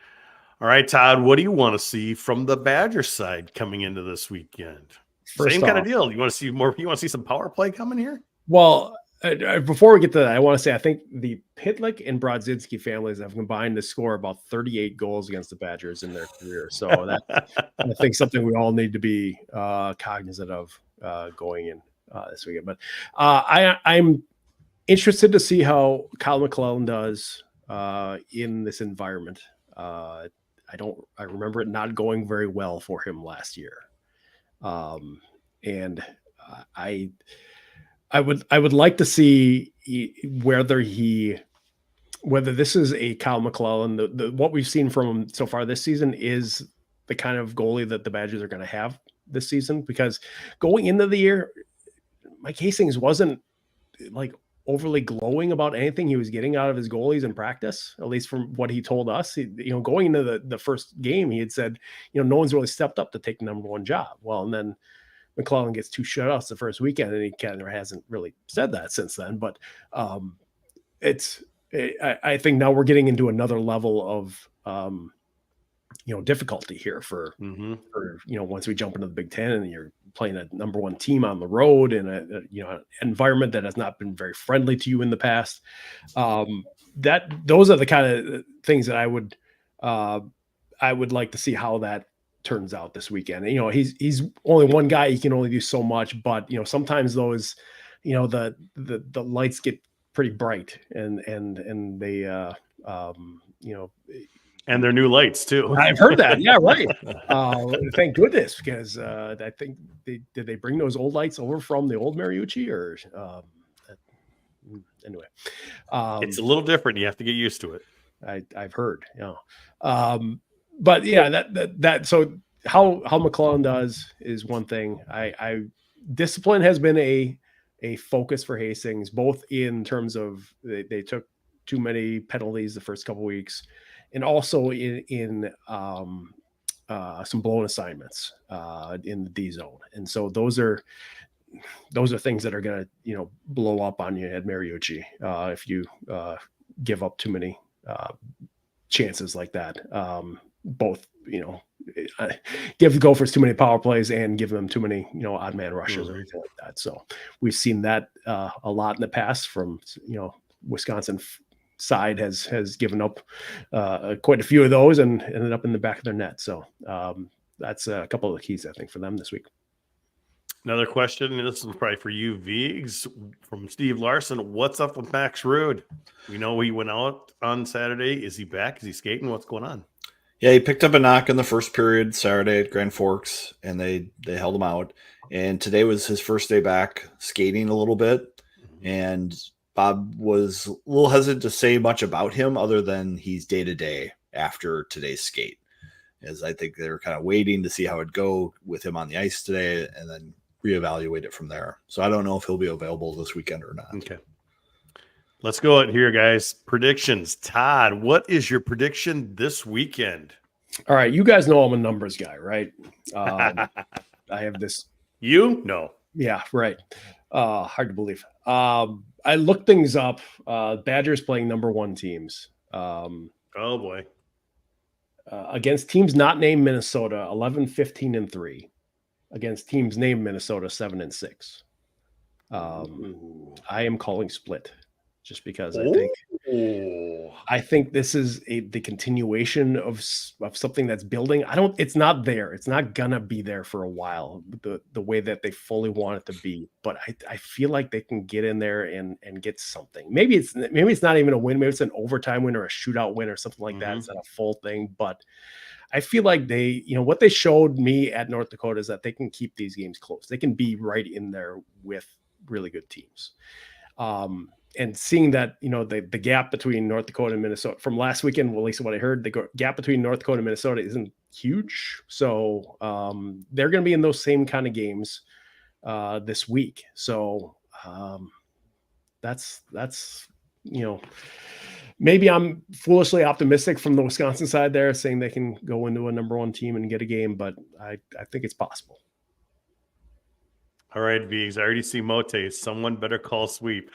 All right, Todd, what do you want to see from the Badgers side coming into this weekend? Same kind of deal. You want to see more? You want to see some power play coming here? Well, before we get to that, I want to say I think the Pitlick and Brodzinski families have combined to score about 38 goals against the Badgers in their career. So that I think something we all need to be cognizant of going in this weekend. But I'm interested to see how Kyle McClellan does in this environment. I remember it not going very well for him last year. And I would like to see whether this is a Kyle McClellan, what we've seen from him so far this season is the kind of goalie that the Badgers are going to have this season, because going into the year, Mike Hastings wasn't like overly glowing about anything he was getting out of his goalies in practice, at least from what he told us. Going into the first game, he had said, no one's really stepped up to take the number one job. Well, and then McClellan gets 2 shutouts the first weekend, and he kind of hasn't really said that since then. But I think now we're getting into another level of difficulty here for once we jump into the Big Ten and you're playing a number one team on the road in an environment that has not been very friendly to you in the past. Those are the kind of things that I would like to see how that turns out this weekend. He's only one guy. He can only do so much, but sometimes those, the lights get pretty bright and they, and their new lights too. I've heard that. Yeah, right. Thank goodness, because I think did they bring those old lights over from the old Mariucci, or anyway, It's a little different. You have to get used to it. I've heard, but yeah, that so how McClellan does is one thing. Discipline has been a focus for Hastings, both in terms of they took too many penalties the first couple weeks, and also in some blown assignments in the D zone. And so those are things that are going to, blow up on you at Mariucci if you give up too many chances like that. Both, give the Gophers too many power plays and give them too many, odd man rushes or anything like that. So we've seen that a lot in the past from, Wisconsin side has given up quite a few of those and ended up in the back of their net. So that's a couple of the keys, I think, for them this week. Another question, and this is probably for you, Viggs, from Steve Larson. What's up with Max Rude? We know he went out on Saturday. Is he back? Is he skating? What's going on? Yeah, he picked up a knock in the first period Saturday at Grand Forks, and they held him out. And today was his first day back skating a little bit. And Bob was a little hesitant to say much about him other than he's day-to-day after today's skate. As I think they're kind of waiting to see how it'd go with him on the ice today and then reevaluate it from there. So I don't know if he'll be available this weekend or not. Okay. Let's go out here, guys. Predictions. Todd, what is your prediction this weekend? All right. You guys know I'm a numbers guy, right? I have this. You? No. Yeah, right. Hard to believe. I looked things up. Badgers playing number 1 teams. Oh, boy. Against teams not named Minnesota, 11-15-3. Against teams named Minnesota, 7-6. I am calling split just because I think this is the continuation of something that's building. It's not there. It's not gonna be there for a while, the way that they fully want it to be. But I feel like they can get in there and get something. Maybe it's not even a win. Maybe it's an overtime win or a shootout win or something like that. It's not a full thing, but I feel like they, what they showed me at North Dakota is that they can keep these games close. They can be right in there with really good teams. And seeing that, the gap between North Dakota and Minnesota from last weekend, well, at least what I heard, the gap between North Dakota and Minnesota isn't huge. So they're going to be in those same kind of games this week. So that's maybe I'm foolishly optimistic from the Wisconsin side there, saying they can go into a number 1 team and get a game, but I think it's possible. All right, Viggs. I already see Mote. Someone better call sweep.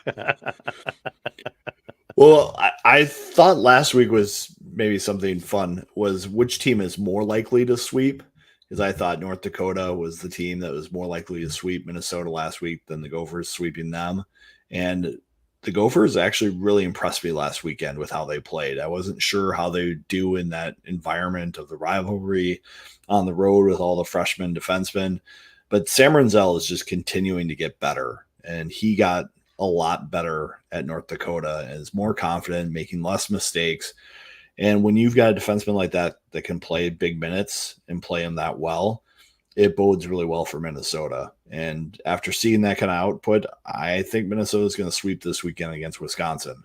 Well, I thought last week was maybe something fun, was which team is more likely to sweep, because I thought North Dakota was the team that was more likely to sweep Minnesota last week than the Gophers sweeping them. And the Gophers actually really impressed me last weekend with how they played. I wasn't sure how they would do in that environment of the rivalry on the road with all the freshman defensemen. But Sam Renzel is just continuing to get better, and he got a lot better at North Dakota and is more confident, making less mistakes. And when you've got a defenseman like that that can play big minutes and play them that well, it bodes really well for Minnesota. And after seeing that kind of output, I think Minnesota is going to sweep this weekend against Wisconsin,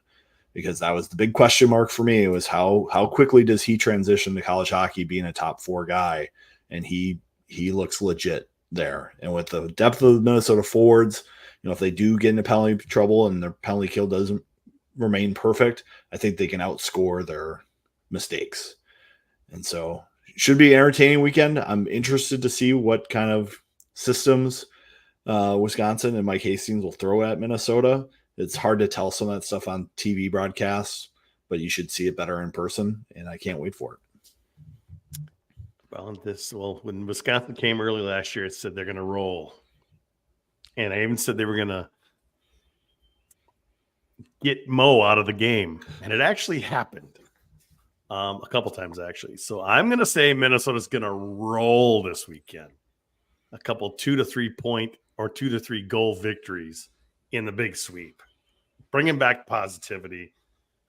because that was the big question mark for me. It was how quickly does he transition to college hockey being a top 4 guy? And he looks legit there. And with the depth of the Minnesota forwards, if they do get into penalty trouble and their penalty kill doesn't remain perfect, I think they can outscore their mistakes. And so it should be an entertaining weekend. I'm interested to see what kind of systems Wisconsin and Mike Hastings will throw at Minnesota. It's hard to tell some of that stuff on TV broadcasts, but you should see it better in person, and I can't wait for it. Well, when Wisconsin came early last year, it said they're going to roll. And I even said they were going to get Mo out of the game. And it actually happened a couple times, actually. So I'm going to say Minnesota's going to roll this weekend. A couple 2 to 3 point or 2 to 3 goal victories in the big sweep. Bringing back positivity.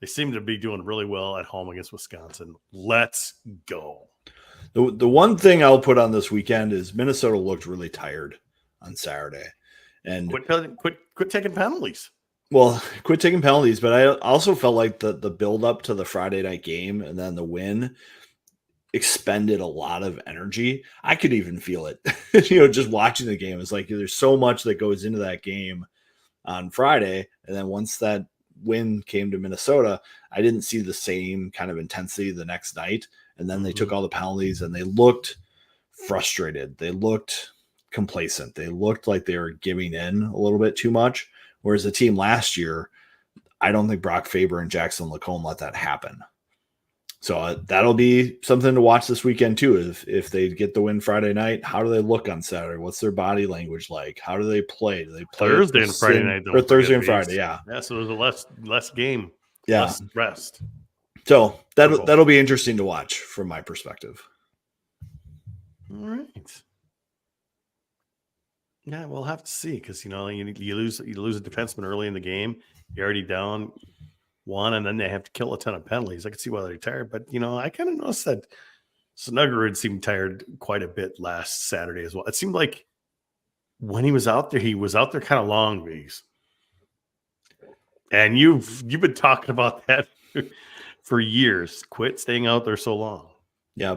They seem to be doing really well at home against Wisconsin. Let's go. The one thing I'll put on this weekend is Minnesota looked really tired on Saturday. And quit taking penalties. Well, quit taking penalties, but I also felt like the build up to the Friday night game and then the win expended a lot of energy. I could even feel it, just watching the game. It's like there's so much that goes into that game on Friday. And then once that win came to Minnesota, I didn't see the same kind of intensity the next night. And then they took all the penalties and they looked frustrated. They looked complacent. They looked like they were giving in a little bit too much. Whereas the team last year, I don't think Brock Faber and Jackson Lacombe let that happen. So that'll be something to watch this weekend too. If they get the win Friday night, how do they look on Saturday? What's their body language like? How do they play? Do they play Thursday and Friday night? Or Thursday and Friday? Yeah. Yeah. So there's a less game. Yeah. Less rest. So that'll be interesting to watch from my perspective. All right. Yeah, we'll have to see because you lose a defenseman early in the game. You're already down one, and then they have to kill a ton of penalties. I can see why they're tired, but I kind of noticed that Snuggerud seemed tired quite a bit last Saturday as well. It seemed like when he was out there kind of long, Viggs. And you've been talking about that for years. Quit staying out there so long. Yeah,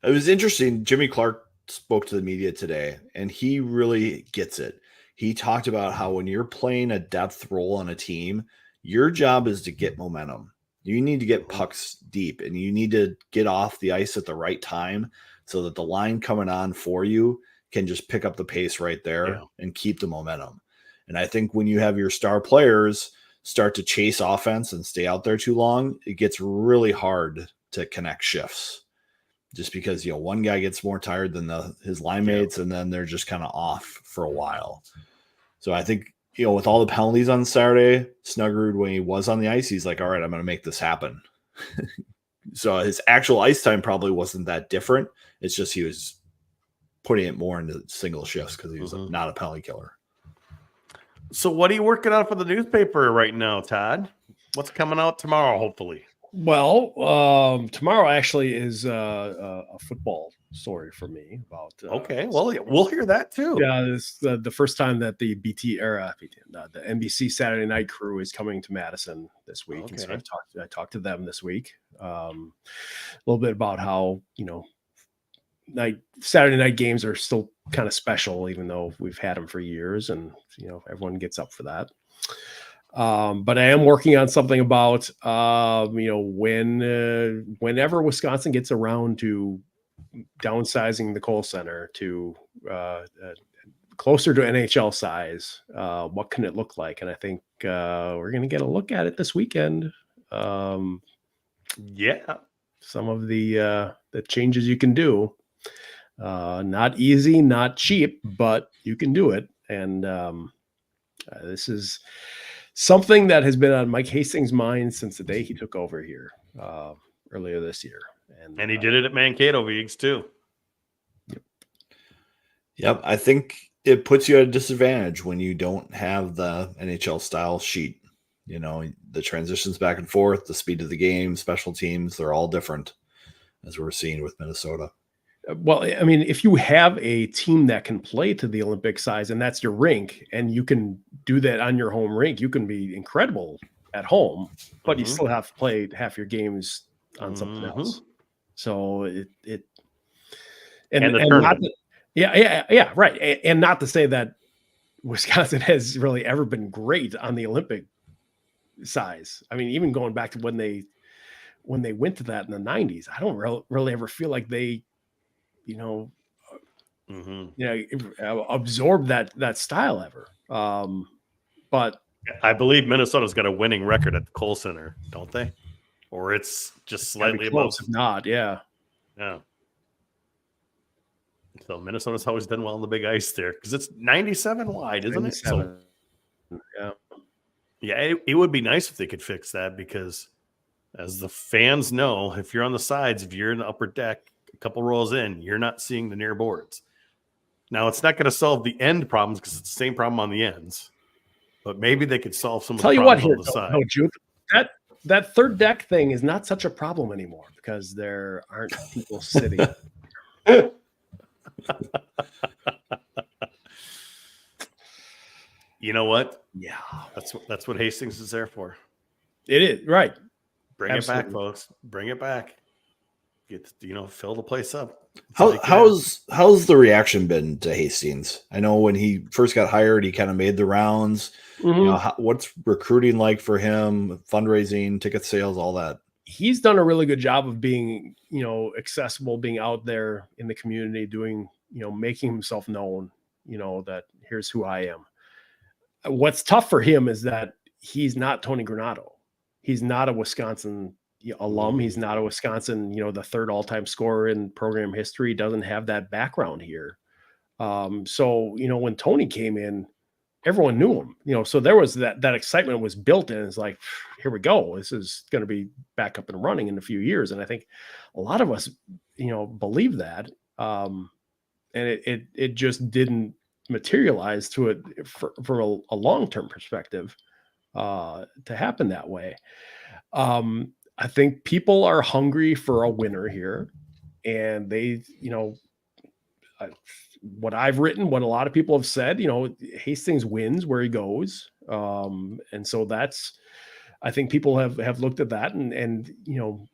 it was interesting. Jimmy Clark spoke to the media today, and he really gets it. He talked about how when you're playing a depth role on a team, your job is to get momentum. You need to get pucks deep, and you need to get off the ice at the right time so that the line coming on for you can just pick up the pace right there and keep the momentum. And I think when you have your star players start to chase offense and stay out there too long, it gets really hard to connect shifts. Just because one guy gets more tired than his line mates, and then they're just kind of off for a while. So I think with all the penalties on Saturday, Snuggerud, when he was on the ice, he's like, "All right, I'm going to make this happen." So his actual ice time probably wasn't that different. It's just he was putting it more into single shifts because he was not a penalty killer. So what are you working on for the newspaper right now, Todd? What's coming out tomorrow? Hopefully. Well, tomorrow actually is a football story for me about. Okay, well, we'll hear that too. Yeah, this the first time that the the NBC Saturday Night crew is coming to Madison this week, and so I talked to them this week. A little bit about how Saturday night games are still kind of special, even though we've had them for years, and everyone gets up for that. But I am working on something about, whenever Wisconsin gets around to downsizing the Kohl Center to closer to NHL size, what can it look like? And I think we're going to get a look at it this weekend. Some of the changes you can do. Not easy, not cheap, but you can do it. And this is something that has been on Mike Hastings' mind since the day he took over here earlier this year. And he did it at Mankato, Viggs, too. Yep. I think it puts you at a disadvantage when you don't have the NHL style sheet. The transitions back and forth, the speed of the game, special teams, they're all different, as we're seeing with Minnesota. Well, I mean, if you have a team that can play to the Olympic size and that's your rink, and you can do that on your home rink, you can be incredible at home, but you still have to play half your games on something else. So right. And not to say that Wisconsin has really ever been great on the Olympic size. I mean, even going back to when they went to that in the 90s, I don't really ever feel like they absorb that style ever. But I believe Minnesota's got a winning record at the Kohl Center, don't they? Or it's just slightly above. If not, yeah. So Minnesota's always done well on the big ice there because it's 97 wide, isn't 97. It? So, it would be nice if they could fix that because, as the fans know, if you're on the sides, if you're in the upper deck, a couple rows in, you're not seeing the near boards. Now, it's not going to solve the end problems because it's the same problem on the ends, but maybe they could solve some of the problems on the side. Juke, that third deck thing is not such a problem anymore because there aren't people sitting. You know what? Yeah, That's what Hastings is there for. it is right. Bring it back, Absolutely. folks. Bring it back. Get fill the place up. That's all you can How's the reaction been to Hastings? I know when he first got hired, he kind of made the rounds. Mhm. What's recruiting like for him? Fundraising, ticket sales, all that. He's done a really good job of being, accessible, being out there in the community, doing, making himself known, that here's who I am. What's tough for him is that he's not Tony Granato. He's not a Wisconsin alum. He's not a Wisconsin, the third all-time scorer in program history. He doesn't have that background here. So, when Tony came in, everyone knew him, so there was that excitement was built in. It's like, here we go. This is going to be back up and running in a few years. And I think a lot of us, believe that. And it just didn't materialize to it from a long-term perspective to happen that way. I think people are hungry for a winner here, and they, what I've written, what a lot of people have said, Hastings wins where he goes. And so I think people have looked at that and,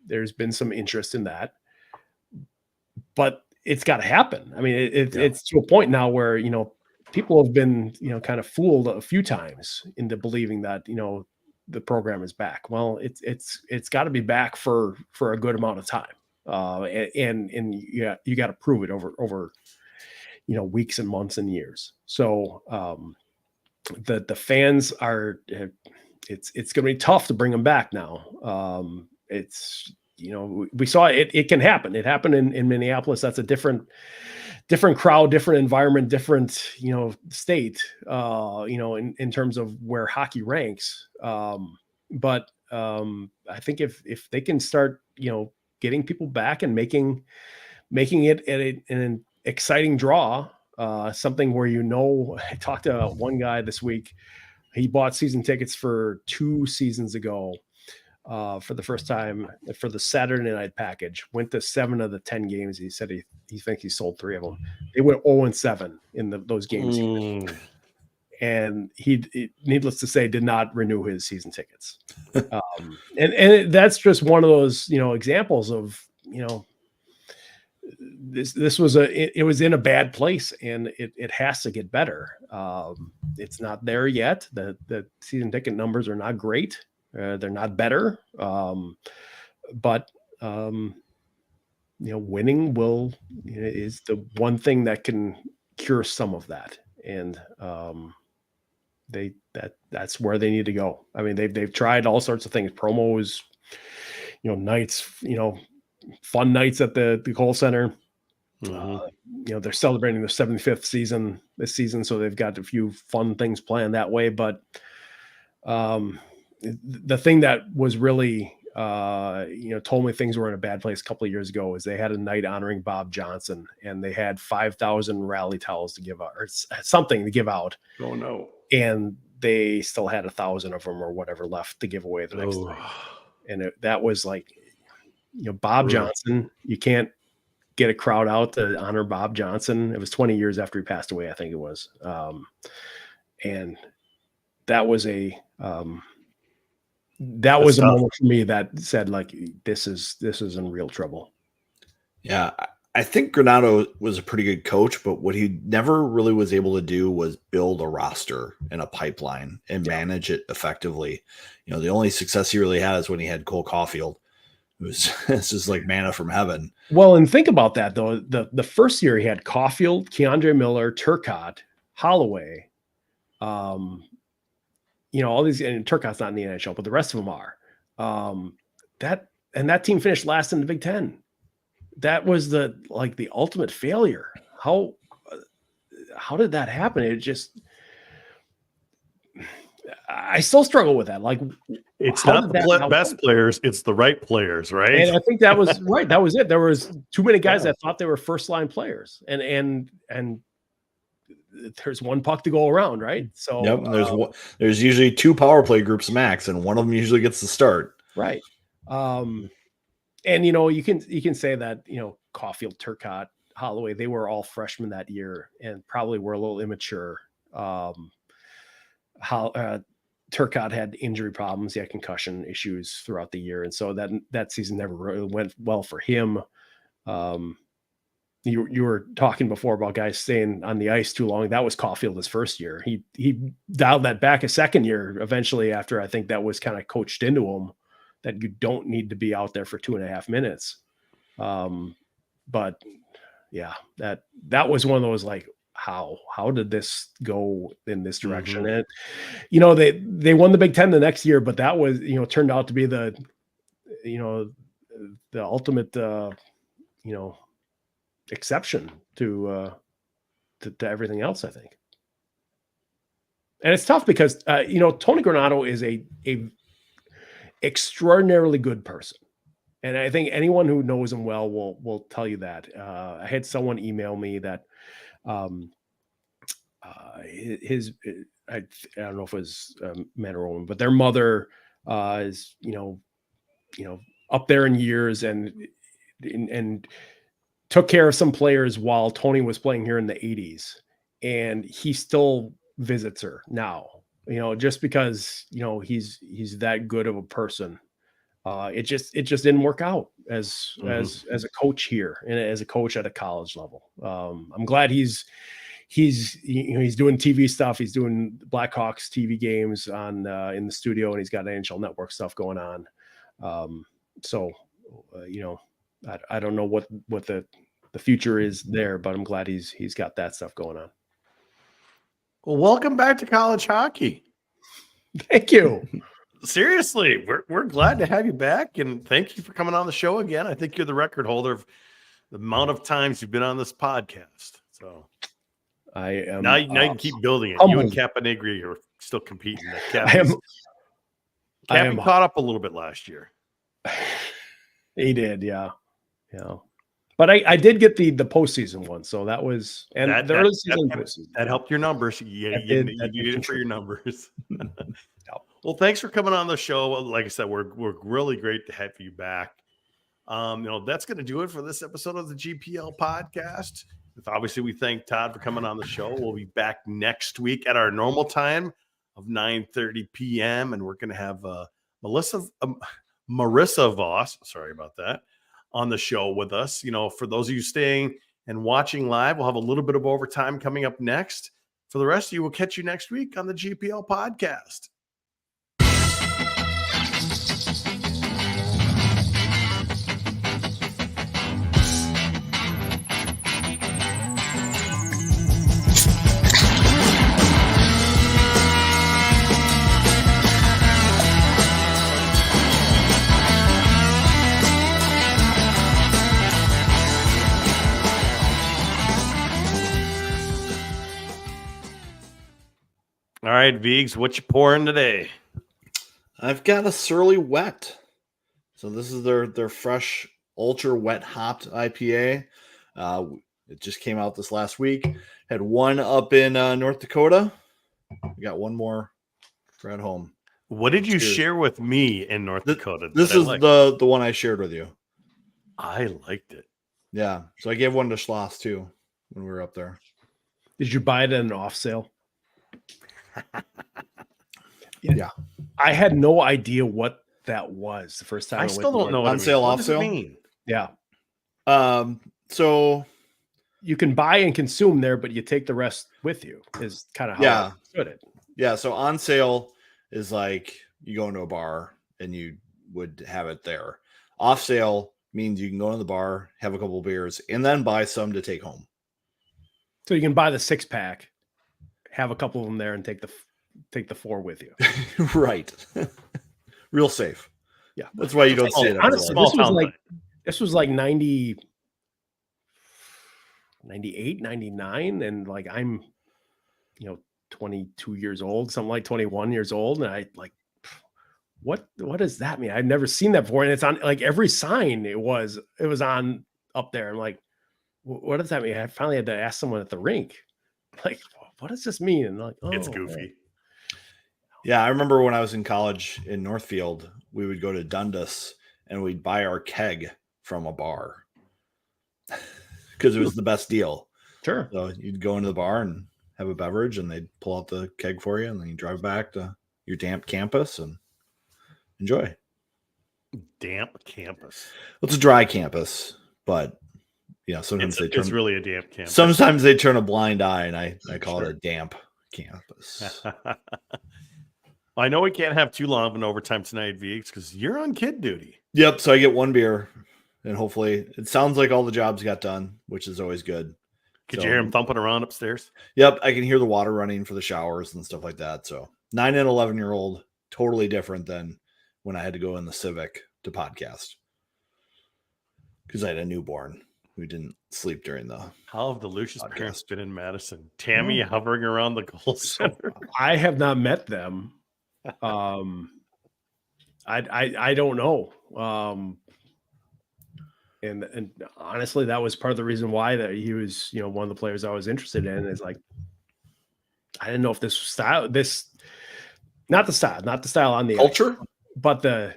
there's been some interest in that, but it's got to happen. I mean, it's to a point now where, people have been, kind of fooled a few times into believing that, the program is back. Well, it's got to be back for a good amount of time. And you got to prove it over, weeks and months and years. So the fans are, it's going to be tough to bring them back now. It's, we saw it can happen. It happened in Minneapolis. That's a different crowd, different environment, different, state, in terms of where hockey ranks. But I think if they can start, getting people back and making it an exciting draw, something where, I talked to one guy this week. He bought season tickets for 2 seasons ago. For the first time for the Saturday night package, went to 7 of the 10 games. He said he thinks he sold 3 of them. They went 0-7 in those games. And he, needless to say, did not renew his season tickets. And that's just one of those, examples of, this was it was in a bad place, and it has to get better. It's not there yet. The season ticket numbers are not great. They're not better. But winning is the one thing that can cure some of that. And that's where they need to go. I mean, they've tried all sorts of things, promos, nights, fun nights at the Kohl Center. They're celebrating their 75th season this season, so they've got a few fun things planned that way. But the thing that was really, told me things were in a bad place a couple of years ago is they had a night honoring Bob Johnson, and they had 5,000 rally towels to give out, or something to give out. Oh no! And they still had 1,000 of them or whatever left to give away the next night. And that was like, Bob Johnson. You can't get a crowd out to honor Bob Johnson. It was 20 years after he passed away, I think it was. And that was a moment for me that said, like, this is in real trouble. Yeah, I think Granato was a pretty good coach, but what he never really was able to do was build a roster and a pipeline and manage it effectively. The only success he really had is when he had Cole Caulfield. This is like manna from heaven. Well, and think about that though. The first year he had Caulfield, Keandre Miller, Turcotte, Holloway, all these, and Turcotte's not in the NHL, but the rest of them are. That team finished last in the Big Ten. That was the ultimate failure. How did that happen? It just, I still struggle with that. Like, it's not the best players; it's the right players, right? And I think that was right. That was it. There was too many guys that thought they were first line players, and there's one puck to go around, right? So there's usually 2 power play groups max, and one of them usually gets the start, right? And you can say that Caulfield, Turcotte, Holloway, they were all freshmen that year and probably were a little immature. Turcotte had injury problems. He had concussion issues throughout the year. And so that season never really went well for him. You were talking before about guys staying on the ice too long. That was Caulfield his first year. He dialed that back a second year eventually after I think that was kind of coached into him that you don't need to be out there for 2.5 minutes. But yeah, that was one of those like, how did this go in this direction? And they won the Big Ten the next year, but that was turned out to be the ultimate exception to everything else, I think. And it's tough because Tony Granato is a extraordinarily good person. And I think anyone who knows him well will tell you that. I had someone email me that I don't know if it was man or woman, but their mother is up there in years and took care of some players while Tony was playing here in the 80s, and he still visits her now. Just because he's that good of a person. It just didn't work out as a coach here and as a coach at a college level. I'm glad he's doing TV stuff. He's doing Blackhawks TV games in the studio, and he's got NHL Network stuff going on. I don't know what the future is there, but I'm glad he's got that stuff going on. Well, welcome back to college hockey. Thank you. Seriously, we're glad to have you back, and thank you for coming on the show again. I think you're the record holder of the amount of times you've been on this podcast. So I am now you can keep building it. humbled. You and Caponegri are still competing. I am caught up a little bit last year. He did, yeah. But I did get the postseason one, so that was the early season postseason. That helped your numbers. You did it for your numbers. Well, thanks for coming on the show. Like I said, we're really great to have you back. That's going to do it for this episode of the GPL podcast. Obviously, we thank Todd for coming on the show. We'll be back next week at our normal time of 9:30 p.m. And we're going to have Marissa Voss, sorry about that, on the show with us. For those of you staying and watching live, we'll have a little bit of overtime coming up next. For the rest of you, we'll catch you next week on the GPL podcast. All right, Viggs, what you pouring today? I've got a Surly Wet. So this is their fresh, ultra wet hopped IPA. It just came out this last week. Had one up in North Dakota. We got one more for at home. What did you share with me in North Dakota? This is the one I shared with you. I liked it. Yeah. So I gave one to Schloss too when we were up there. Did you buy it at an off sale? Yeah. I had no idea what that was the first time. I still don't know what on sale, off sale. Mean? Yeah. So you can buy and consume there, but you take the rest with you. Is kind of how I understood it. Yeah. So on sale is like you go into a bar and you would have it there. Off sale means you can go into the bar, have a couple of beers, and then buy some to take home. So you can buy the 6-pack, have a couple of them there, and take the 4 with you. Right. Real safe. Yeah. That's why you don't see it. Honestly, this was like 90, 98, 99. And like, I'm, 22 years old, something like 21 years old. And I like, what does that mean? I've never seen that before. And it's on like every sign it was on up there. I'm like, what does that mean? I finally had to ask someone at the rink, like, what does this mean? And like, it's goofy. Man. Yeah, I remember when I was in college in Northfield, we would go to Dundas and we'd buy our keg from a bar because it was the best deal. Sure. So you'd go into the bar and have a beverage, and they'd pull out the keg for you, and then you drive back to your damp campus and enjoy. Damp campus. It's a dry campus, but sometimes It's really a damp campus. Sometimes they turn a blind eye, and I call it a damp campus. I know we can't have too long of an overtime tonight, Viggs, because you're on kid duty. Yep. So I get one beer, and hopefully it sounds like all the jobs got done, which is always good. Could you hear him thumping around upstairs? Yep. I can hear the water running for the showers and stuff like that. So 9 and 11-year-old, totally different than when I had to go in the Civic to podcast, because I had a newborn who didn't sleep during the. How have the Lucius podcast. parents been in Madison? Tammy hovering around the goal center. I have not met them. I don't know. And honestly, that was part of the reason why that he was, one of the players I was interested in. Is like, I didn't know if this style, not the style on the Culture, but the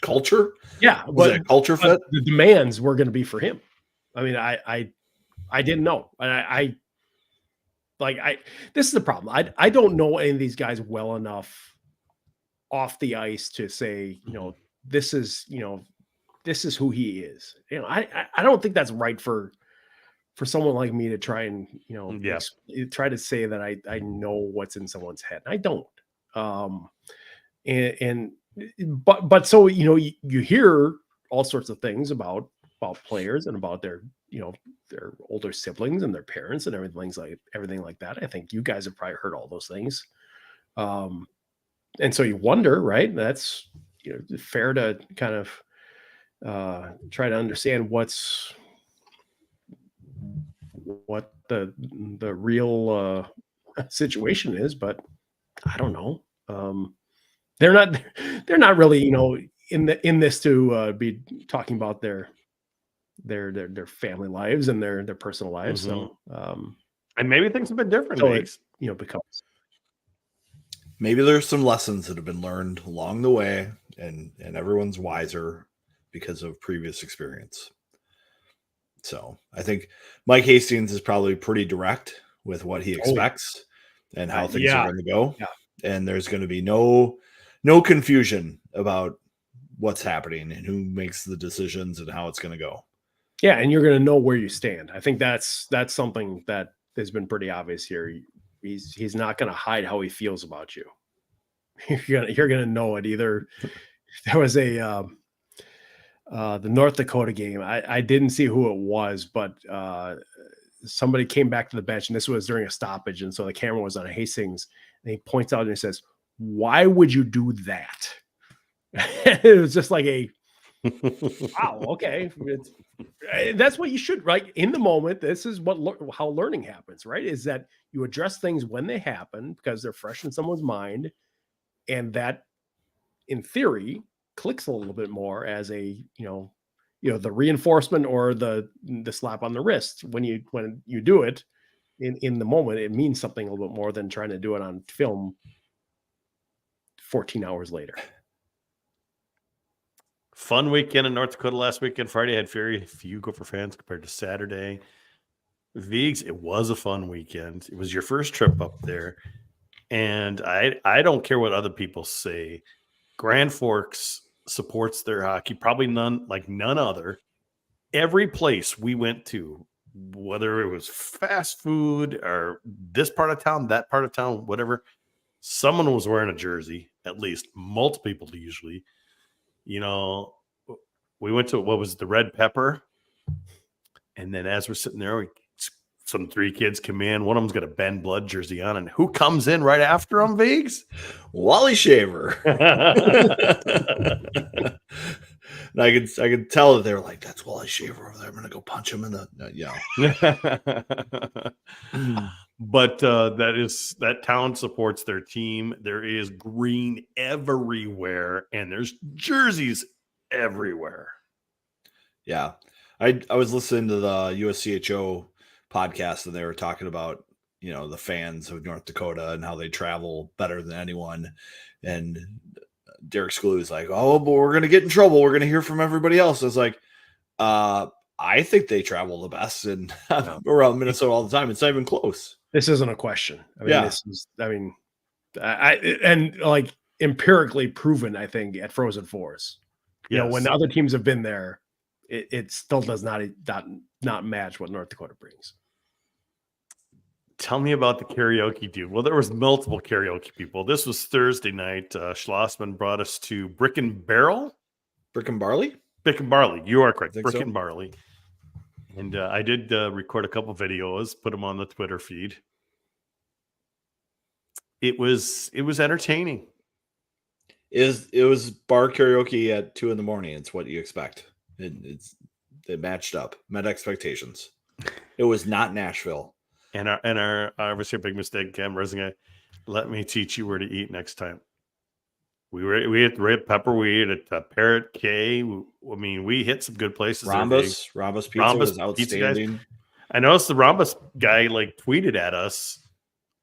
culture. Yeah, Was it a culture fit? The demands were going to be for him. I mean, I didn't know, and this is the problem. I don't know any of these guys well enough off the ice to say, this is who he is. I don't think that's right for someone like me to try and, try to say that I know what's in someone's head. I don't. But so, you hear all sorts of things about players and about their older siblings and their parents and everything like that. I think you guys have probably heard all those things. And so you wonder, right? That's fair to kind of try to understand what the real situation is, but I don't know. They're not really, in this to be talking about their family lives and their personal lives. Mm-hmm. So, and maybe things have been different. So it, becomes. Maybe there's some lessons that have been learned along the way, and everyone's wiser because of previous experience. So I think Mike Hastings is probably pretty direct with what he expects and how things are going to go. Yeah. And there's going to be no confusion about what's happening and who makes the decisions and how it's going to go. Yeah, and you're going to know where you stand. I think that's something that has been pretty obvious here. He's not going to hide how he feels about you. You're going to know it. Either there was the North Dakota game. I didn't see who it was, but somebody came back to the bench, and this was during a stoppage, and so the camera was on Hastings, and he points out and he says, "Why would you do that?" It was just like wow, okay. That's what you should, right? In the moment, this is how learning happens, right? Is that you address things when they happen because they're fresh in someone's mind, and that, in theory, clicks a little bit more as the reinforcement or the slap on the wrist. When you do it in the moment, it means something a little bit more than trying to do it on film 14 hours later. Fun weekend in North Dakota last weekend. Friday had very few Gopher fans compared to Saturday. Viggs, it was a fun weekend. It was your first trip up there. And I don't care what other people say. Grand Forks supports their hockey, probably none other. Every place we went to, whether it was fast food or this part of town, that part of town, whatever, someone was wearing a jersey, at least multiple people usually. We went to, what was the Red Pepper? And then as we're sitting there, some 3 kids come in. One of them's got a Ben Blood jersey on. And who comes in right after him, Viggs? Wally Shaver. And I could tell that they were like, "That's Wally Shaver over there. I'm going to go punch him in the But that town supports their team. There is green everywhere, and there's jerseys everywhere. Yeah. I was listening to the USCHO podcast, and they were talking about, the fans of North Dakota and how they travel better than anyone. And Derek Scaloo is like, "Oh, but we're going to get in trouble. We're going to hear from everybody else." I was like, I think they travel the best and around Minnesota all the time. It's not even close. This isn't a question. I mean, Yeah. this is. I mean, and like empirically proven. I think at Frozen Fours, you know, when Yes. other teams have been there, it still does not match what North Dakota brings. Tell me about the karaoke, dude. Well, there was multiple karaoke people. This was Thursday night. Schlossman brought us to Brick and Barrel. Brick and Barley? Brick and Barley. You are correct. Think Brick so. and Barley. And I did record a couple videos, put them on the Twitter feed. It was entertaining. It was bar karaoke at 2 a.m. It's what you expect. It matched up, met expectations. It was not Nashville. And our obviously a big mistake, Cam Resinger. Let me teach you where to eat next time. We ate Red Pepper, we ate at Parrot K. I mean, we hit some good places. Rhombus pizza Rhombus was pizza outstanding. guys. I noticed the Rhombus guy like tweeted at us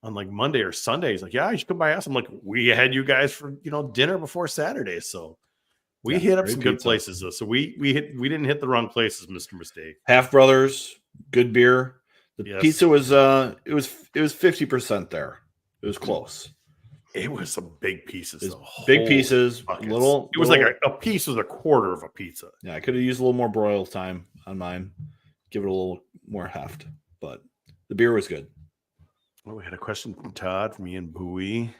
on like Monday or Sunday. He's like, "Yeah, you should come by us." I'm like, "We had you guys for dinner before Saturday, so we hit up great some good pizza. places though. So we didn't hit the wrong places, Mr. Mistake." Half Brothers, good beer. The Yes. pizza was it was 50% there. It was close. It was some big pieces. It was though. big Holy pieces, buckets. little. It was like a piece was a quarter of a pizza. Yeah, I could have used a little more broil time on mine. Give it a little more heft, but the beer was good. Oh, we had a question from Todd, from Ian Bowie.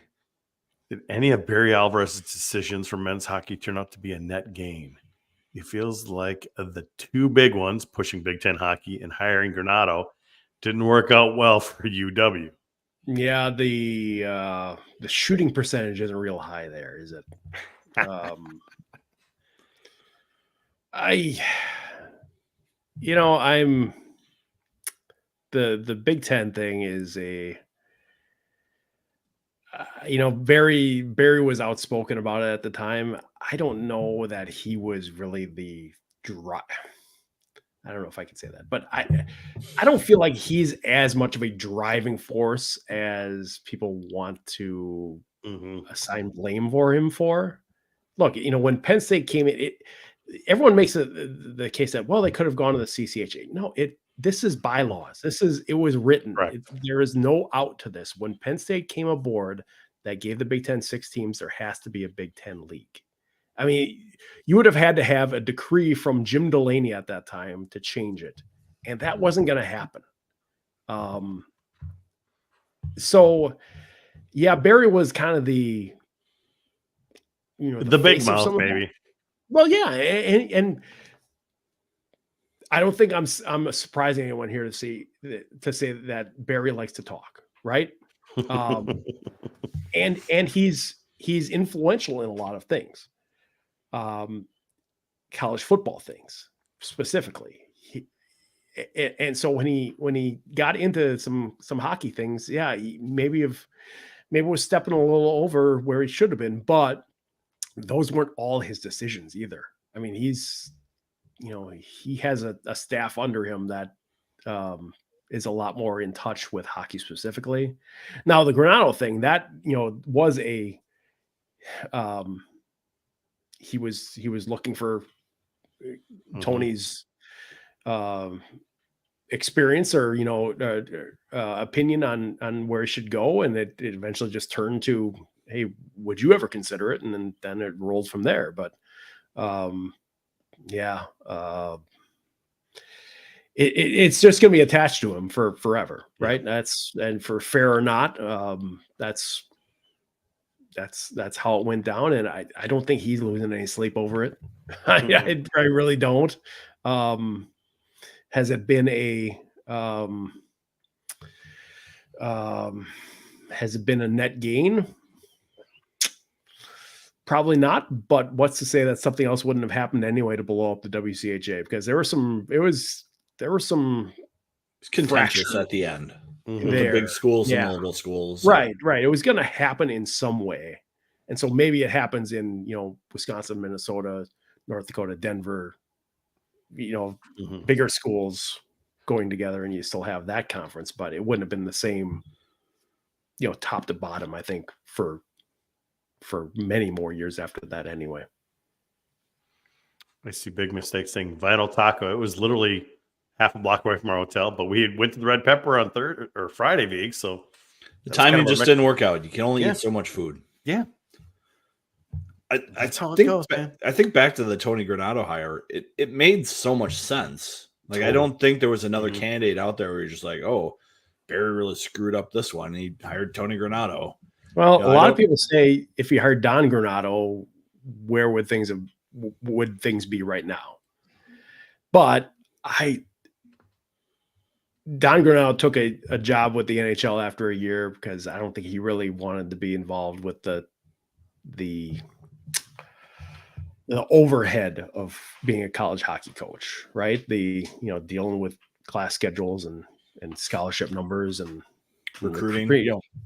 Did any of Barry Alvarez's decisions for men's hockey turn out to be a net gain? It feels like the two big ones, pushing Big Ten hockey and hiring Granado, didn't work out well for UW. Yeah, the shooting percentage isn't real high there, is it? I'm the Big Ten thing is Barry was outspoken about it at the time. I don't know that he was really the I don't know if I can say that, but I don't feel like he's as much of a driving force as people want to assign blame for him for. Look, when Penn State came in, everyone makes the case that, well, they could have gone to the CCHA. No, this is bylaws. It was written. Right. There is no out to this. When Penn State came aboard that gave the Big Ten 6 teams, there has to be a Big Ten league. I mean, you would have had to have a decree from Jim Delaney at that time to change it. And that wasn't going to happen. So, yeah, Barry was kind of the big mouth, maybe. Well, yeah. And I don't think I'm surprising anyone here to say that Barry likes to talk, right? And he's influential in a lot of things. College football things specifically. And so when he got into some hockey things, yeah, he maybe was stepping a little over where he should have been, but those weren't all his decisions either. I mean, he has a staff under him that is a lot more in touch with hockey specifically. Now the Granado thing that was a he was looking for Tony's experience or opinion on where he should go, and it eventually just turned to, hey, would you ever consider it? And then it rolled from there. But it's just going to be attached to him for forever, right? And for fair or not, that's how it went down, and I don't think he's losing any sleep over it. I really don't. Has it been a net gain? Probably not. But what's to say that something else wouldn't have happened anyway to blow up the WCHA? Because there were some contentious at the end. The big schools and the little schools. Right. It was going to happen in some way. And so maybe it happens in, Wisconsin, Minnesota, North Dakota, Denver, bigger schools going together, and you still have that conference, but it wouldn't have been the same, top to bottom, I think, for many more years after that anyway. I see Big Mistake saying Vinyl Taco. It was literally half a block away from our hotel, but we went to the Red Pepper on Thursday or Friday week, so The that's timing kind of our just didn't work out. You can only Yeah. eat so much food. Yeah. I That's how it think goes, man. I think back to the Tony Granato hire, it made so much sense. Like, I Totally. don't think there was another Mhm. candidate out there where you're just like, oh, Barry really screwed up this one. He hired Tony Granato. Well, Yeah, a I lot don't- of people say if you hired Don Granato, where would things be right now? But Don Granato took a job with the NHL after a year because I don't think he really wanted to be involved with the overhead of being a college hockey coach, right? Dealing with class schedules and scholarship numbers and Recruiting.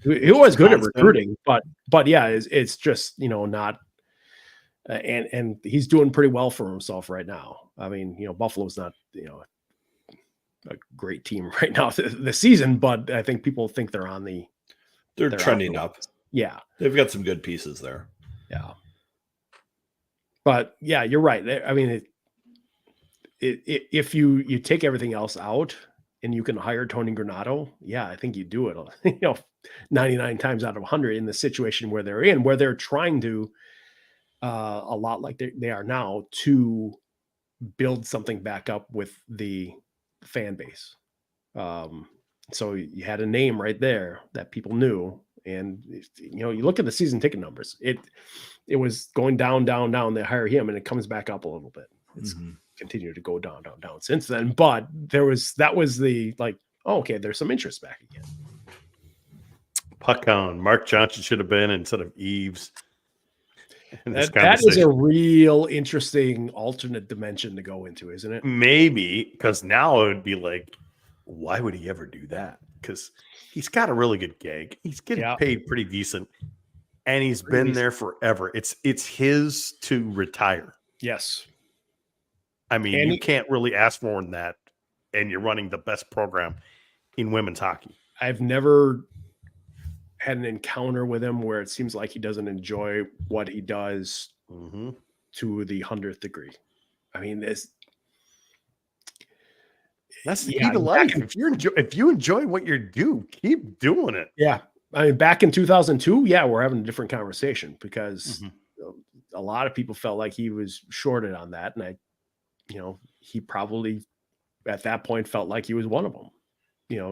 He was good at Constant. recruiting, but yeah, it's just not. And he's doing pretty well for himself right now. I mean, Buffalo's not a great team right now this season, but I think people think they're on the. They're They're trending out. up. Yeah, They've got some good pieces there. yeah. But yeah, you're right. I mean, if you take everything else out and you can hire Tony Granato, yeah, I think you do it. 99 times out of 100 in the situation where they're in, where they're trying to a lot like they are now to build something back up with the fan base. So you had a name right there that people knew, and you look at the season ticket numbers. It was going down. They hire him, and it comes back up a little bit. It's continued to go down since then. But that was the like, oh, okay, there's some interest back again. Puck on. Mark Johnson should have been instead of Eves. in this That is a conversation. real interesting alternate dimension to go into, isn't it? Maybe, because now it would be like, why would he ever do that? Because he's got a really good gig. He's getting Yeah. paid pretty decent, and he's Pretty been decent. there forever. It's his to retire. Yes. I mean, And you he- can't really ask more than that, and you're running the best program in women's hockey. I've never had an encounter with him where it seems like he doesn't enjoy what he does Mm-hmm. to the 100th degree. I mean, That's the Yeah, key to life. If you enjoy what you do, keep doing it. yeah. I mean, back in 2002, yeah, we're having a different conversation because a lot of people felt like he was shorted on that. And he probably at that point felt like he was one of them.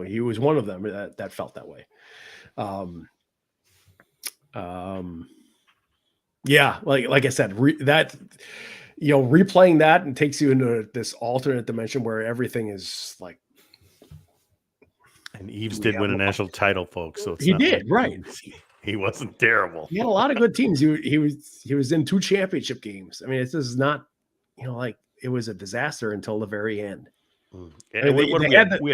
He was one of them that felt that way. Yeah, like I said, replaying that and takes you into this alternate dimension where everything is like And Eves We did have win a a- national title, folks. So it's He not did, like right. He wasn't terrible. he had a lot of good teams. He was in 2 championship games. I mean, it's just not like it was a disaster until the very end. And I mean, what they we, had had, we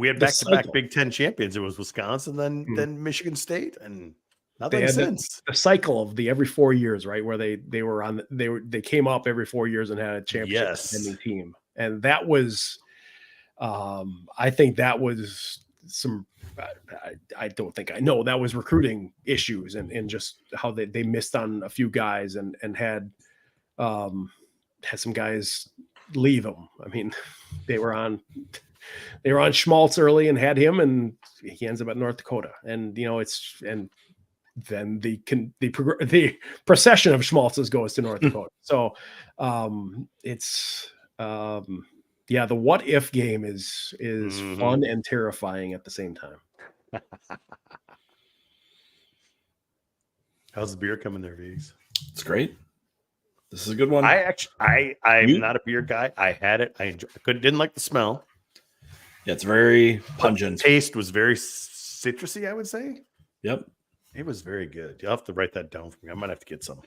had the back-to-back cycle. Big Ten champions. It was Wisconsin, Mhm. then Michigan State, and They nothing had since. the cycle of the every 4 years, right? Where they came up every 4 years and had a championship Yes. defending team. And that was I think that was some I don't think I know that was recruiting issues and just how they missed on a few guys and had some guys leave them. I mean, they were on Schmaltz early and had him, and he ends up at North Dakota. And then the procession of Schmaltzes goes to North Dakota. So it's yeah, the what if game is Mhm. fun and terrifying at the same time. How's the beer coming there, Viggs? It's great. This is a good one. I'm You- not a beer guy. I had it. I didn't like the smell. Yeah, it's very The pungent. taste was very citrusy, I would say. Yep. It was very good. You'll have to write that down for me. I might have to get some.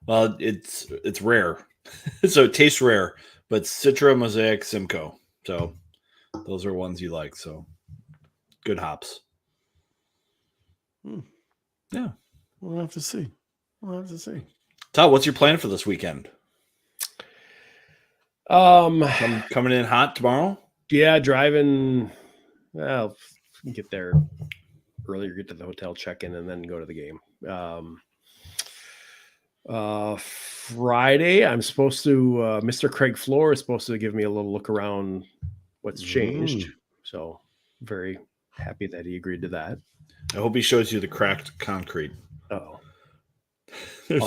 Well, it's rare, so it tastes rare. But Citra, Mosaic, Simcoe. So those are ones you like. So good hops. Yeah. We'll have to see. Todd, what's your plan for this weekend? Coming in hot tomorrow? Yeah, driving. Well, get there earlier, get to the hotel, check in, and then go to the game. Friday, I'm supposed to. Mr. Craig Floor is supposed to give me a little look around what's changed. So very happy that he agreed to that. I hope he shows you the cracked concrete. Oh, There's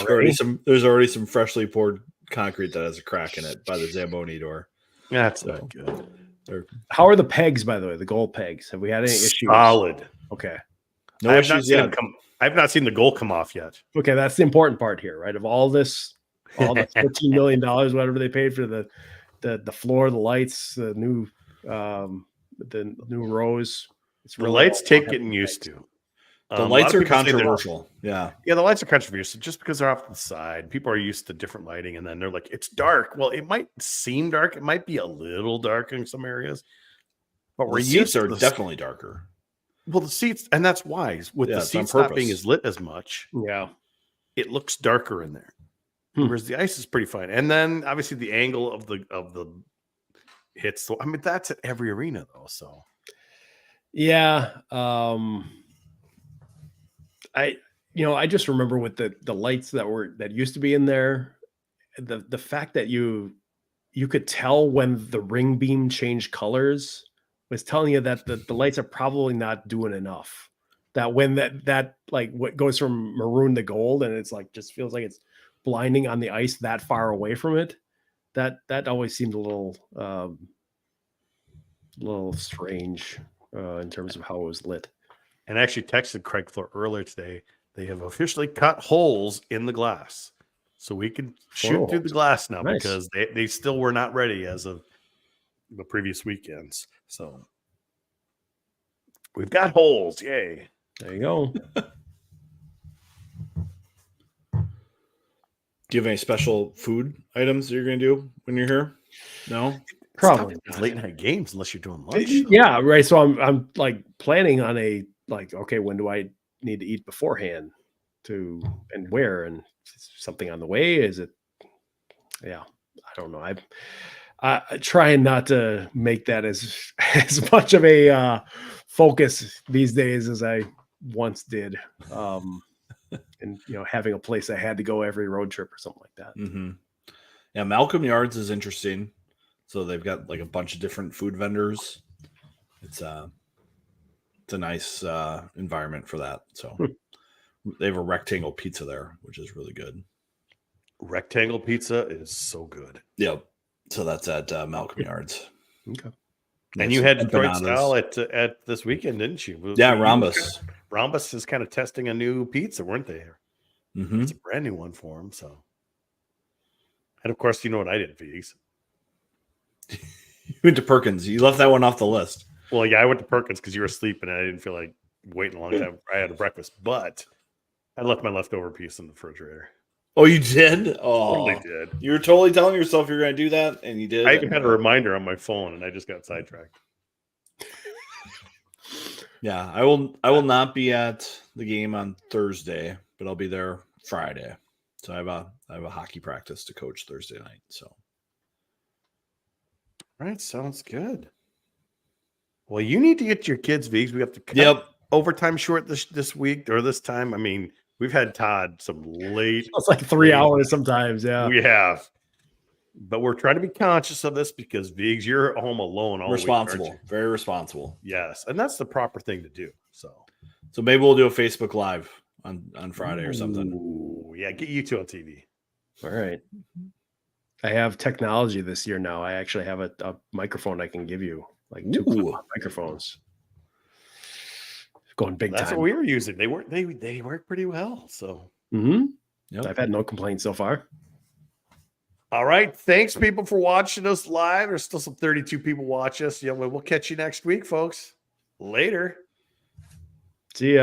already some freshly poured concrete that has a crack in it by the Zamboni door. That's not good. how are the pegs, by the way? The goal pegs. Have we had any issues? Solid. Okay. No I have not issues seen yet. him come. I have not seen the goal come off yet. Okay, that's the important part here, right? Of all the $14 million, whatever they paid for the floor, the lights, the new rows. It's The really lights all take about getting the used pegs. to. The A lot lights of are people say they're- controversial. Yeah. Yeah, the lights are controversial just because they're off to the side. People are used to different lighting, and then they're like, "It's dark." Well, it might seem dark. It might be a little dark in some areas, but Well, we're the used seats to are definitely darker. Well, the seats, and that's why with Yeah, the it's on seats not being purpose. as lit as much, Yeah. it looks darker in there. Whereas the ice is pretty fine, and then obviously the angle of the hits. So, I mean, that's at every arena though. So Yeah. I just remember with the lights that used to be in there, the fact that you could tell when the ring beam changed colors was telling you that the lights are probably not doing enough. That when that like what goes from maroon to gold and it's like just feels like it's blinding on the ice that far away from it. That always seemed a little strange in terms of how it was lit. and I actually texted Craig Floor earlier today. They have officially cut holes in the glass, so we can shoot through the glass now Nice. because they still were not ready as of the previous weekends. So we've got holes. Yay! There you go. Do you have any special food items that you're going to do when you're here? No? Probably It's not. late night games unless you're doing lunch. Yeah, right. So I'm like planning on okay, when do I need to eat beforehand and where and something on the way? Is it? Yeah, I don't know. I trying not to make that as much of a focus these days as I once did. And having a place I had to go every road trip or something like that. Mm-hmm. Yeah, Malcolm Yards is interesting. So they've got like a bunch of different food vendors. It's a nice environment for that. So they have a rectangle pizza there, which is really good. Rectangle pizza is so good. Yep. So that's at Malcolm Yards. Okay. And you had Detroit empanadas. style at this weekend, didn't you? Yeah, Rhombus. Rhombus is kind of testing a new pizza, weren't they? Mm-hmm. It's a brand new one for them. So, and of course, you know what I did, Viggs. You went to Perkins. You left that one off the list. Well, yeah, I went to Perkins because you were asleep and I didn't feel like waiting a long time. I had a breakfast, but I left my leftover piece in the refrigerator. Oh, you did? Oh, Totally did. you were totally telling yourself you're going to do that, and you did. I even had a reminder on my phone, and I just got sidetracked. Yeah, I will not be at the game on Thursday, but I'll be there Friday. So I have a hockey practice to coach Thursday night. So All right, sounds good. Well, you need to get your kids, Viggs. We have to cut overtime short this week or this time. I mean, we've had Todd some late. It's like 3 hours sometimes. Yeah. We have. But we're trying to be conscious of this because, Viggs, you're at home alone all responsible, week, aren't you? very responsible. Yes, and that's the proper thing to do. So maybe we'll do a Facebook Live on Friday or something. Ooh, yeah, get you two on TV. All right. I have technology this year now. I actually have a microphone I can give you, like 2 clip-on microphones. Going big That's time. what we were using. They work pretty well. So Yep. I've had no complaints so far. all right. Thanks, people, for watching us live. There's still some 32 people watch us. Yeah, we'll catch you next week, folks. Later. See ya.